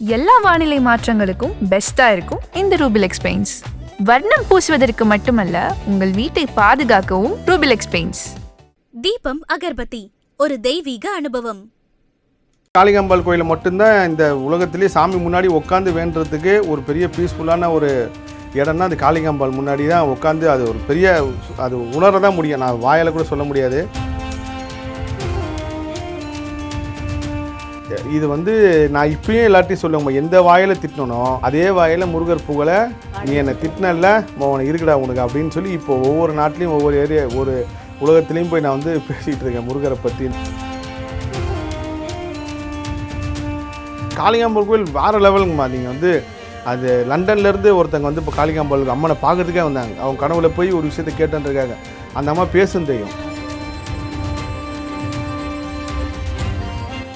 எல்லா வானிலை மாற்றங்களுக்கும் பெஸ்டா இருக்கும் இந்த ரூபிலெக்ஸ் பெயிண்ட்ஸ். வர்ணம் பூசுவதற்கு மட்டுமல்ல, உங்கள் வீட்டை பாதுகாக்கவும் ரூபிலெக்ஸ் பெயிண்ட்ஸ். தீபம் அகர்பத்தி, ஒரு தெய்வீக அனுபவம். காளிகாம்பாள் கோயிலில் மட்டும்தான் இந்த உலகத்திலே சாமி முன்னாடி உட்காந்து வேண்டுறதுக்கு ஒரு பெரிய பீஸ்ஃபுல்லான ஒரு இடம்னா அது காளிகாம்பாள் முன்னாடி தான் உட்காந்து அது ஒரு பெரிய அது உணர தான் முடியும். நான் வாயால் கூட சொல்ல முடியாது. இது நான் இப்பயும் எல்லாத்தையும் சொல்லுவேன், எந்த வாயில் திட்டினோ அதே வாயில் முருகர் புகழை நீ என்னை திட்டினல்ல உனக்கு இருக்குடா உனக்கு அப்படின்னு சொல்லி இப்போ ஒவ்வொரு நாட்டிலையும் ஒவ்வொரு ஏரியா ஒரு உலகத்துலேயும் போய் நான் பேசிகிட்டு இருக்கேன் முருகரை பற்றி. காளிகாம்பாள் கோயில் வேறு லெவலுங்கம்மா. நீங்கள் அது லண்டன்லேருந்து ஒருத்தங்க இப்போ காளிகாம்பாளுக்கு அம்மனை பார்க்கறதுக்கே வந்தாங்க. அவங்க கனவுல போய் ஒரு விஷயத்தை கேட்டுருக்காங்க. அந்த அம்மா பேசுன்னு தெரியும்.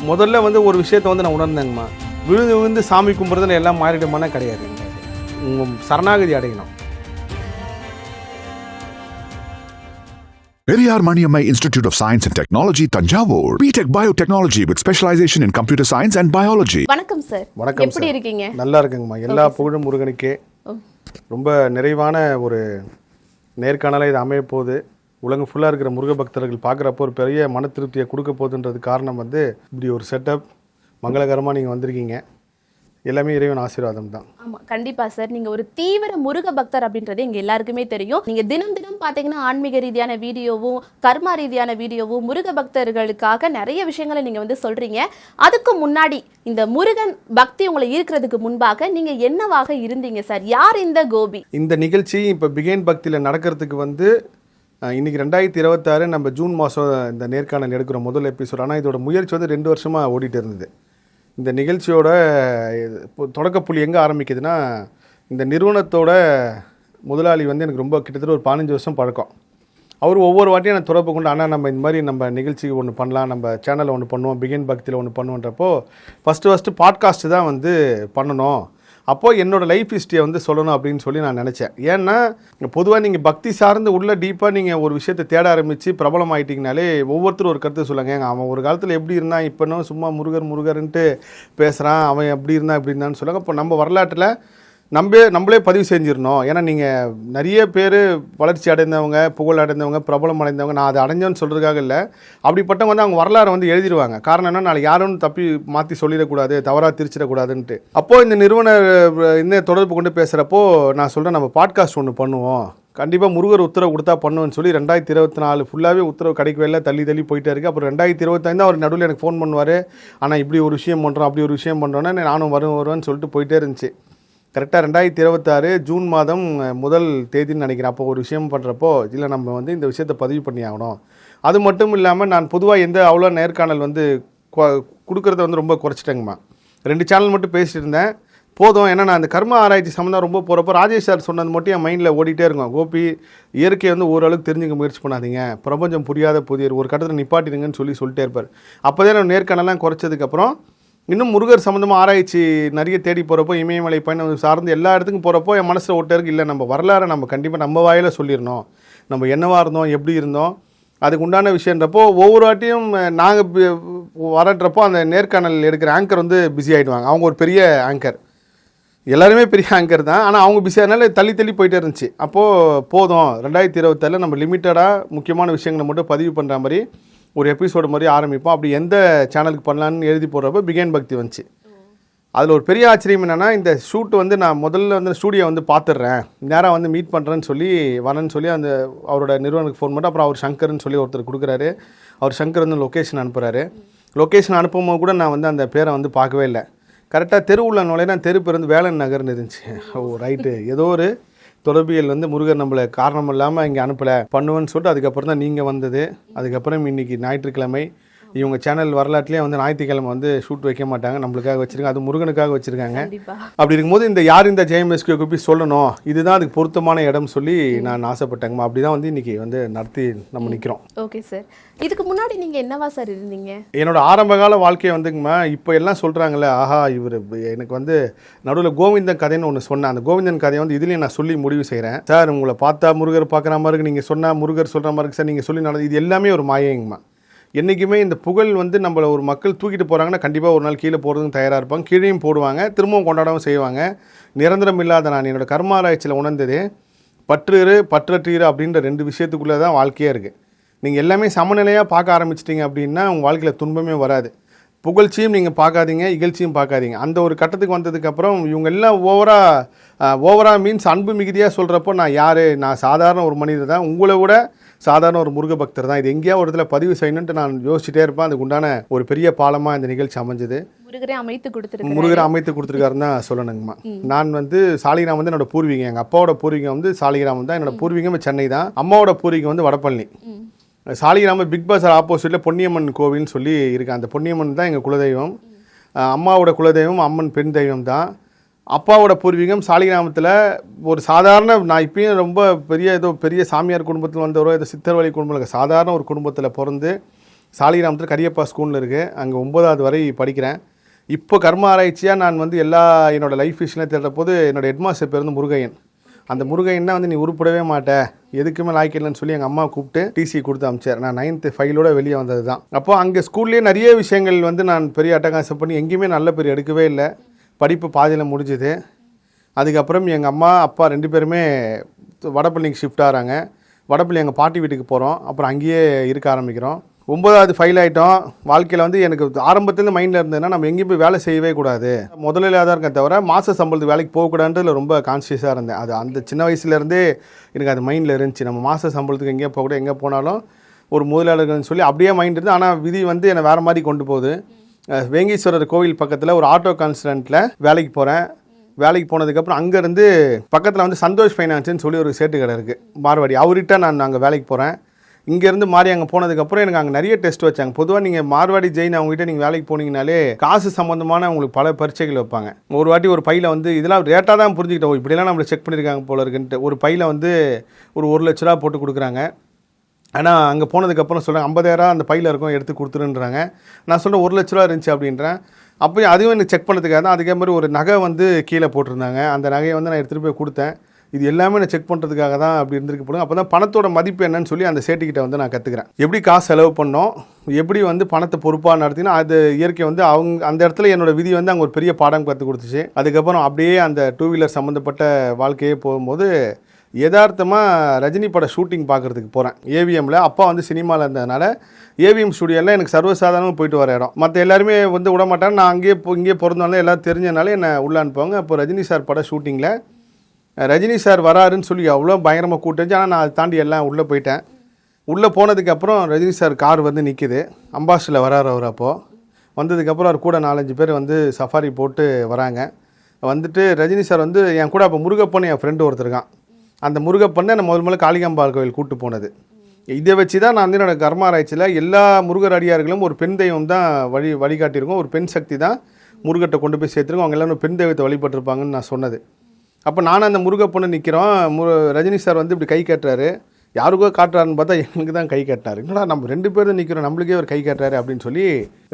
முதல்ல ஒரு விஷயத்தை நான் உணர்ந்தேங்கம்மா, விழுந்து விழுந்து சாமி கும்பிட்றதுல எல்லாம் மாறிடுமானா கிடையாது. உங்கள் சரணாகதி அடையணும். Periyar Maniammai Institute of Science and Technology, Tanjavur. B.Tech Biotechnology with specialization in computer science and biology. வணக்கம் சார். வணக்கம். எப்படி இருக்கீங்க? நல்லா இருக்குங்கம்மா. எல்லா புகழும் முருகனுக்கே. ரொம்ப நிறைவான ஒரு நேர்காணலாக இது அமைய போகுது. உலகம் ஃபுல்லாக இருக்கிற முருக பக்தர்கள் பார்க்குறப்போ ஒரு பெரிய மன திருப்தியை கொடுக்க போகுதுன்றது காரணம் இப்படி ஒரு செட்டப் மங்களகரமாக நீங்கள் வந்திருக்கீங்க. எல்லாமே இறைவன் ஆசீர்வாதம் தான். ஆமாம், கண்டிப்பாக சார். நீங்கள் ஒரு தீவிர முருக பக்தர் அப்படின்றது எங்கள் எல்லாருக்குமே தெரியும். நீங்கள் தினம் தினம் பார்த்தீங்கன்னா ஆன்மீக ரீதியான வீடியோவும் கர்மா ரீதியான வீடியோவும் முருக பக்தர்களுக்காக நிறைய விஷயங்களை நீங்கள் சொல்கிறீங்க. அதுக்கு முன்னாடி இந்த முருகன் பக்தி உங்களை இருக்கிறதுக்கு முன்பாக நீங்கள் என்னவாக இருந்தீங்க சார்? யார் இந்த கோபி? இந்த நிகழ்ச்சி இப்போ பிகேன் பக்தியில் நடக்கிறதுக்கு இன்றைக்கி 2026 நம்ம ஜூன் மாதம் இந்த நேர்காணல் எடுக்கிற முதல் எபிசோட். ஆனால் இதோட முயற்சி 2 வருஷமாக ஓடிட்டு இருந்தது. இந்த நிகழ்ச்சியோட தொடக்கப்புள்ளி எங்கே ஆரம்பிக்குதுன்னா, இந்த நிறுவனத்தோட முதலாளி எனக்கு ரொம்ப கிட்டத்தட்ட ஒரு 15 வருஷம் பழக்கம். அவர் ஒவ்வொரு வாட்டியும் நான் தொடர்பு கொண்டு, ஆனால் நம்ம இந்த மாதிரி நம்ம நிகழ்ச்சி ஒன்று பண்ணலாம், நம்ம சேனலில் ஒன்று பண்ணுவோம், பிகேன் பக்தியில் ஒன்று பண்ணுவோன்றப்போ ஃபஸ்ட்டு பாட்காஸ்ட்டு தான் பண்ணணும். அப்போது என்னோடய லைஃப் ஹிஸ்ட்ரியை சொல்லணும் அப்படின்னு சொல்லி நான் நினச்சேன். ஏன்னா பொதுவாக நீங்கள் பக்தி சார்ந்து உள்ள டீப்பாக நீங்கள் ஒரு விஷயத்தை தேட ஆரம்பித்து பிரபலம் ஆகிட்டிங்கனாலே ஒவ்வொருத்தரும் ஒரு கருத்து சொல்லுங்க. அவன் ஒரு காலத்தில் எப்படி இருந்தான், இப்போனோ சும்மா முருகர்ன்ட்டு பேசுகிறான், அவன் எப்படி இருந்தான் இப்படி இருந்தான்னு சொல்லுவாங்க. அப்போ நம்ம வரலாற்றில் நம்மளே பதிவு செஞ்சிடணும். ஏன்னா நீங்கள் நிறைய பேர் வளர்ச்சி அடைந்தவங்க, புகழ் அடைந்தவங்க, பிரபலம் அடைந்தவங்க, நான் அதை அடைஞ்சோன்னு சொல்கிறதுக்காக இல்லை, அப்படிப்பட்டவங்க அவங்க வரலாறு எழுதிடுவாங்க. காரணம் என்ன, நாளைக்கு யாரும் தப்பி மாற்றி சொல்லிடக்கூடாது, தவறாக திரிச்சிடக்கூடாதுன்ட்டு. அப்போது இந்த நிறுவனர் இந்த தொடர்பு கொண்டு பேசுகிறப்போ நான் சொல்கிறேன், நம்ம பாட்காஸ்ட் ஒன்று பண்ணுவோம், கண்டிப்பாக முருகர் உத்தரவு கொடுத்தா பண்ணுவேன்னு சொல்லி 2024 ஃபுல்லாகவே உத்தரவு கிடைக்கவே இல்லை, தள்ளி போயிட்டே இருக்குது. அப்புறம் 2025 அவர் நடுவில் எனக்கு ஃபோன் பண்ணுவார், ஆனால் இப்படி ஒரு விஷயம் பண்ணுறோம் அப்படி ஒரு விஷயம் பண்ணுறோன்னா நானும் வருவேன்னு சொல்லிட்டு போயிட்டே இருந்துச்சு. கரெக்டாக 2026 ஜூன் மாதம் முதல் தேதின்னு நினைக்கிறேன். அப்போ ஒரு விஷயம் பண்ணுறப்போ இல்லை நம்ம இந்த விஷயத்தை பதிவு பண்ணி ஆகணும். அது மட்டும் இல்லாமல் நான் பொதுவாக அவ்வளோ நேர்காணல் கொடுக்குறத ரொம்ப குறைச்சிட்டேங்கம்மா. 2 சேனல் மட்டும் பேசிட்டு இருந்தேன், போதும். ஏன்னா நான் அந்த கர்ம ஆராய்ச்சி சம்மந்தம் ரொம்ப போகிறப்போ ராஜேஷ் சார் சொன்னது மட்டும் என் மைண்டில் ஓடிட்டே இருக்கும். கோபி, இயற்கையை ஓரளவுக்கு தெரிஞ்சுக்க முயற்சி பண்ணாதீங்க, பிரபஞ்சம் புரியாத புதிய ஒரு கட்டத்தில் நிப்பாட்டிடுங்கன்னு சொல்லிட்டே இருப்பார். அப்போதே நான் நேர்காணலாம் குறைச்சதுக்கப்புறம் இன்னும் முருகர் சம்மந்தமாக ஆராய்ச்சி நிறைய தேடி போகிறப்போ, இமயமலை பயணம் சார்ந்து எல்லா இடத்துக்கும் போகிறப்போ என் மனசில் ஓட்டருக்கு இல்லை, நம்ம வரலாறை நம்ம கண்டிப்பாக நம்ம வாயில் சொல்லிடணும், நம்ம என்னவாக இருந்தோம் எப்படி இருந்தோம் அதுக்கு உண்டான விஷயன்றப்போ ஒவ்வொரு வாட்டியும் நாங்கள் வரன்றப்போ அந்த நேர்காணல் எடுக்கிற ஆங்கர் பிஸி ஆகிடுவாங்க. அவங்க ஒரு பெரிய ஆங்கர், எல்லாருமே பெரிய ஆங்கர் தான், ஆனால் அவங்க பிஸியானால தள்ளி போயிட்டே இருந்துச்சு. அப்போது போதும் 2027 நம்ம லிமிட்டடாக முக்கியமான விஷயங்களை மட்டும் பதிவு பண்ணுற மாதிரி ஒரு எபிசோடு மாதிரி ஆரம்பிப்போம். அப்படி எந்த சேனலுக்கு பண்ணலான்னு எழுதி போடுறப்போ பிகேன் பக்தி வந்துச்சு. அதில் ஒரு பெரிய ஆச்சரியம் என்னென்னா, இந்த ஷூட்டு நான் முதல்ல ஸ்டூடியோ பார்த்துடுறேன், நேராக மீட் பண்ணுறேன்னு சொல்லி வரேன்னு சொல்லி அந்த அவரோட நிறுவனத்துக்கு ஃபோன் பண்ணிட்டு அப்புறம் அவர் சங்கர்னு சொல்லி ஒருத்தர் கொடுக்குறாரு. அவர் சங்கர் லொக்கேஷன் அனுப்புகிறாரு. லொக்கேஷன் அனுப்பும்போது கூட நான் அந்த பேரை பார்க்கவே இல்லை. கரெக்டாக தெருவுள்ள நுழைனா தெரு பேர் வேலன் நகர்னு இருந்துச்சு. ஓ ரைட்டு, ஏதோ ஒரு தொடர்பியல் முருகர் நம்மளை காரணம் இல்லாமல் இங்கே அனுப்பலை பண்ணுவேன்னு சொல்லிட்டு அதுக்கப்புறம் தான் நீங்கள் வந்தது. அதுக்கப்புறம் இன்றைக்கி ஞாயிற்றுக்கிழமை இவங்க சேனல் வரலாற்றுலேயே ஞாயிற்றுக்கிழமை ஷூட் வைக்க மாட்டாங்க, நம்மளுக்காக வச்சுருக்காங்க, அது முருகனுக்காக வச்சுருக்காங்க. அப்படி இருக்கும்போது யார் இந்த ஜெயம்எஸ்கே கூப்பி சொல்லணும், இதுதான் அதுக்கு பொருத்தமான இடம் சொல்லி நான் ஆசைப்பட்டேங்கம்மா. அப்படி தான் இன்றைக்கி நடத்தி நம்ம நிற்கிறோம். ஓகே சார், இதுக்கு முன்னாடி நீங்கள் என்னவா சார் இருந்தீங்க? என்னோட ஆரம்பகால வாழ்க்கையை இப்போ எல்லாம் சொல்கிறாங்களே, ஆஹா இவர் எனக்கு நடுவில் கோவிந்தன் கதைன்னு ஒன்று சொன்னேன். அந்த கோவிந்தன் கதையை இதுலேயும் நான் சொல்லி முடிவு செய்கிறேன். சார் உங்களை பார்த்தா முருகர் பார்க்குற மாதிரி இருக்கு, நீங்கள் சொன்னால் முருகர் சொல்கிற மாதிரி இருக்கு சார், நீங்கள் சொல்லி நடந்து இது எல்லாமே ஒரு மாயங்கம்மா. என்றைக்குமே இந்த புகழ் வந்து நம்மளை ஒரு மக்கள் தூக்கிட்டு போகிறாங்கன்னா கண்டிப்பாக ஒரு நாள் கீழே போகிறதுக்கு தயாராக இருப்பாங்க, கீழேயும் போடுவாங்க, திரும்பவும் கொண்டாடவும் செய்வாங்க. நிரந்தரம் இல்லாத நான் என்னோடய கர்மாராய்ச்சியில் உணர்ந்தது பற்று பற்றற்றீரு அப்படின்ற 2 விஷயத்துக்குள்ளே தான் வாழ்க்கையாக இருக்குது. நீங்கள் எல்லாமே சமநிலையாக பார்க்க ஆரம்பிச்சிட்டிங்க அப்படின்னா உங்கள் வாழ்க்கையில் துன்பமே வராது. புகழ்ச்சியும் நீங்கள் பார்க்காதீங்க, இகழ்ச்சியும் பார்க்காதீங்க. அந்த ஒரு கட்டத்துக்கு வந்ததுக்கப்புறம் இவங்க எல்லாம் ஓவரா மீன்ஸ் அன்பு மிகுதியாக சொல்கிறப்போ நான் யார், நான் சாதாரண ஒரு மனிதர் தான், உங்களை விட சாதாரண ஒரு முருக பக்தர் தான், இது எங்கேயா ஒரு இடத்துல பதிவு செய்யணுன்ட்டு நான் யோசிச்சுட்டே இருப்பேன். அதுக்கு உண்டான ஒரு பெரிய பாலமாக இந்த நிகழ்ச்சி அமைஞ்சது. முருகரை அமைத்து கொடுத்துருக்காருன்னு தான் சொல்லணுங்கம்மா. நான் வந்து சாலிகிராம் வந்து என்னோட பூர்வீகம், எங்கள் அப்பாவோட பூர்வீகம் வந்து சாலிகிராம் தான், என்னோட பூர்வீகம் சென்னை தான், அம்மாவோட பூர்வீகம் வந்து வடபழனி. சாலிகிராம பிக் பாஸார் ஆப்போசிட்டில் பொன்னியம்மன் கோவில்னு சொல்லி இருக்கு. அந்த பொன்னியம்மன் தான் எங்கள் குலதெய்வம். அம்மாவோட குலதெய்வம் அம்மன் பெண் தெய்வம் தான். அப்பாவோட பூர்வீகம் சாலிகிராமத்தில் ஒரு சாதாரண, நான் இப்பயும் ரொம்ப பெரிய சாமியார் குடும்பத்தில் வந்தவரோ ஏதோ சித்தர் வழி குடும்பம் சாதாரண ஒரு குடும்பத்தில் பிறந்து சாலிகிராமத்தில் கரியப்பா ஸ்கூல்னு இருக்குது, அங்கே 9வது வரை படிக்கிறேன். இப்போ கர்ம ஆராய்ச்சியாக நான் வந்து என்னோடய லைஃப் விஷயம் தேடுற போது என்னோடய ஹெட்மாஸ்டர் பேர் வந்து முருகையன். அந்த முருகையன்னா வந்து நீ உருப்படவே மாட்டேன், எதுக்குமே லாய்க்கலன்னு சொல்லி எங்கள் அம்மா கூப்பிட்டு டிசி கொடுத்து அமிச்சார். நான் 9th ஃபைலோட வெளியே வந்தது தான். அப்போ அங்கே ஸ்கூல்லேயே நிறைய விஷயங்கள் வந்து நான் பெரிய அட்டகாசம் பண்ணி எங்கேயுமே நல்ல பேர் எடுக்கவே இல்லை. படிப்பு பாதியில் முடிஞ்சுது. அதுக்கப்புறம் எங்கள் அம்மா அப்பா 2 பேருமே வடபழனிக்கு ஷிஃப்ட் ஆகிறாங்க. வடபழனி எங்கள் பாட்டி வீட்டுக்கு போகிறோம். அப்புறம் அங்கேயே இருக்க ஆரம்பிக்கிறோம். 9வது ஃபைல் ஆகிட்டோம். வாழ்க்கையில் வந்து எனக்கு ஆரம்பத்துலேருந்து மைண்டில் இருந்ததுன்னா நம்ம எங்கேயும் போய் வேலை செய்யவே கூடாது, முதலில் தான் இருக்கேன் தவிர மாத சம்பளத்துக்கு வேலைக்கு போகக்கூடாதுன்றதுல ரொம்ப கான்ஷியஸாக இருந்தேன். அது அந்த சின்ன வயசுலேருந்தே எனக்கு அது மைண்டில் இருந்துச்சு. நம்ம மாத சம்பளத்துக்கு எங்கேயும் போகக்கூடாது, எங்கே போனாலும் ஒரு முதலாளர்கள்னு சொல்லி அப்படியே மைண்ட் இருந்து. ஆனால் விதி வந்து என்னை வேறு மாதிரி கொண்டு போகுது. வேங்கீஸ்வரர் கோவில் பக்கத்தில் ஒரு ஆட்டோ கான்ஸ்டன்ட்டில் வேலைக்கு போகிறேன். வேலைக்கு போனதுக்கப்புறம் அங்கேருந்து பக்கத்தில் வந்து சந்தோஷ் ஃபைனான்ஸ்னு சொல்லி ஒரு சேட்டு கடை இருக்குது மார்வாடி, அவர்கிட்ட நான் அங்கே வேலைக்கு போகிறேன். இங்கேருந்து மாறி அங்கே போனதுக்கப்புறம் எனக்கு அங்கே நிறைய டெஸ்ட் வச்சாங்க. பொதுவாக நீங்கள் மார்வாடி ஜெயின் அவங்ககிட்ட நீங்கள் வேலைக்கு போனீங்கனாலே காசு சம்மந்தமான உங்களுக்கு பல பரீட்சைகள் வைப்பாங்க. ஒரு வாட்டி ஒரு பையில் வந்து இதெல்லாம் ரேட்டாக தான் புரிஞ்சுக்கிட்டோம், இப்படிலாம் நம்மளை செக் பண்ணியிருக்காங்க போல இருக்குன்ட்டு. ஒரு பையில் வந்து ஒரு 1 லட்ச ரூபா போட்டு கொடுக்குறாங்க. ஆனால் அங்கே போனதுக்கப்புறம் சொல்கிறேன் 50,000 அந்த பையில் இருக்கும், எடுத்து கொடுத்துருன்றாங்க. நான் சொல்கிறேன் 1 லட்ச ரூபா இருந்துச்சு அப்படின்றேன். அப்போ அதுவும் எனக்கு செக் பண்ணதுக்காக தான். அதுக்கே மாதிரி ஒரு நகை வந்து கீழே போட்டிருந்தாங்க. அந்த நகையை வந்து நான் எடுத்துகிட்டு போய் கொடுத்தேன். இது எல்லாமே நான் செக் பண்ணுறதுக்காக தான் அப்படி இருந்திருக்கு போடுங்க. அப்போ தான் பணத்தோட மதிப்பு என்னன்னு சொல்லி அந்த சேட்டுக்கிட்ட வந்து நான் கற்றுக்கிறேன். எப்படி காசு செலவு பண்ணோம், எப்படி வந்து பணத்தை பொறுப்பாக நடத்தினா அது இயற்கை வந்து அந்த இடத்துல என்னோடய விதி வந்து அங்கே ஒரு பெரிய பாடம் கற்றுக் கொடுத்துச்சு. அதுக்கப்புறம் அப்படியே அந்த 2 வீலர் சம்மந்தப்பட்ட வாழ்க்கையே போகும்போது யதார்த்தமாக ரஜினி பட ஷூட்டிங் பார்க்குறதுக்கு போகிறேன் ஏவிஎம்மில். அப்பா வந்து சினிமாவில் இருந்ததுனால ஏவிஎம் ஸ்டுடியோவில் எனக்கு சர்வசாதாரணமாக போயிட்டு வர இடம். மற்ற எல்லாருமே வந்து விட மாட்டேன். நான் இங்கே பிறந்தனால எல்லோரும் தெரிஞ்சனால என்னை உள்ளே அனுப்புவாங்க. அப்போ ரஜினி சார் பட ஷூட்டிங்கில் ரஜினி சார் வராருன்னு சொல்லி அவ்வளோ பயங்கரமாக கூட்டுச்சு. ஆனால் நான் அதை தாண்டி எல்லாம் உள்ளே போயிட்டேன். உள்ளே போனதுக்கப்புறம் ரஜினி சார் கார் வந்து நிற்கிது, அம்பாசிடரில் வராரு அவர். அப்போது வந்ததுக்கப்புறம் அவர் கூட 4-5 பேர் வந்து சஃபாரி போட்டு வராங்க. வந்துட்டு ரஜினி சார் வந்து என் கூட அப்போ முருகப்பன் என் ஃப்ரெண்டு ஒருத்தருக்கான். அந்த முருகப்பண்ணை நான் முதல்ல காளிகாம்பாள் கோயில் கூப்பிட்டு போனது. இதை வச்சு தான் நான் வந்து என்னோடய கர்மாராய்ச்சியில் எல்லா முருகர் அடியார்களும் ஒரு பெண் தெய்வம் தான் வழிகாட்டியிருக்கோம், ஒரு பெண் சக்தி தான் முருகட்டை கொண்டு போய் சேர்த்துருக்கோம், அவங்க எல்லாரும் பெண் தெய்வத்தை வழிபட்டிருப்பாங்கன்னு நான் சொன்னது. அப்போ நானும் அந்த முருகப்பண்ணை நிற்கிறோம். ரஜினி சார் வந்து இப்படி கை காட்டுறாரு, யாருக்கோ காட்டுறாருன்னு பார்த்தா எங்களுக்கு தான் கை காட்டினார். என்னடா நம்ம 2 பேரும் நிற்கிறோம், நம்மளுக்கே ஒரு கை காட்டுறாரு அப்படின்னு சொல்லி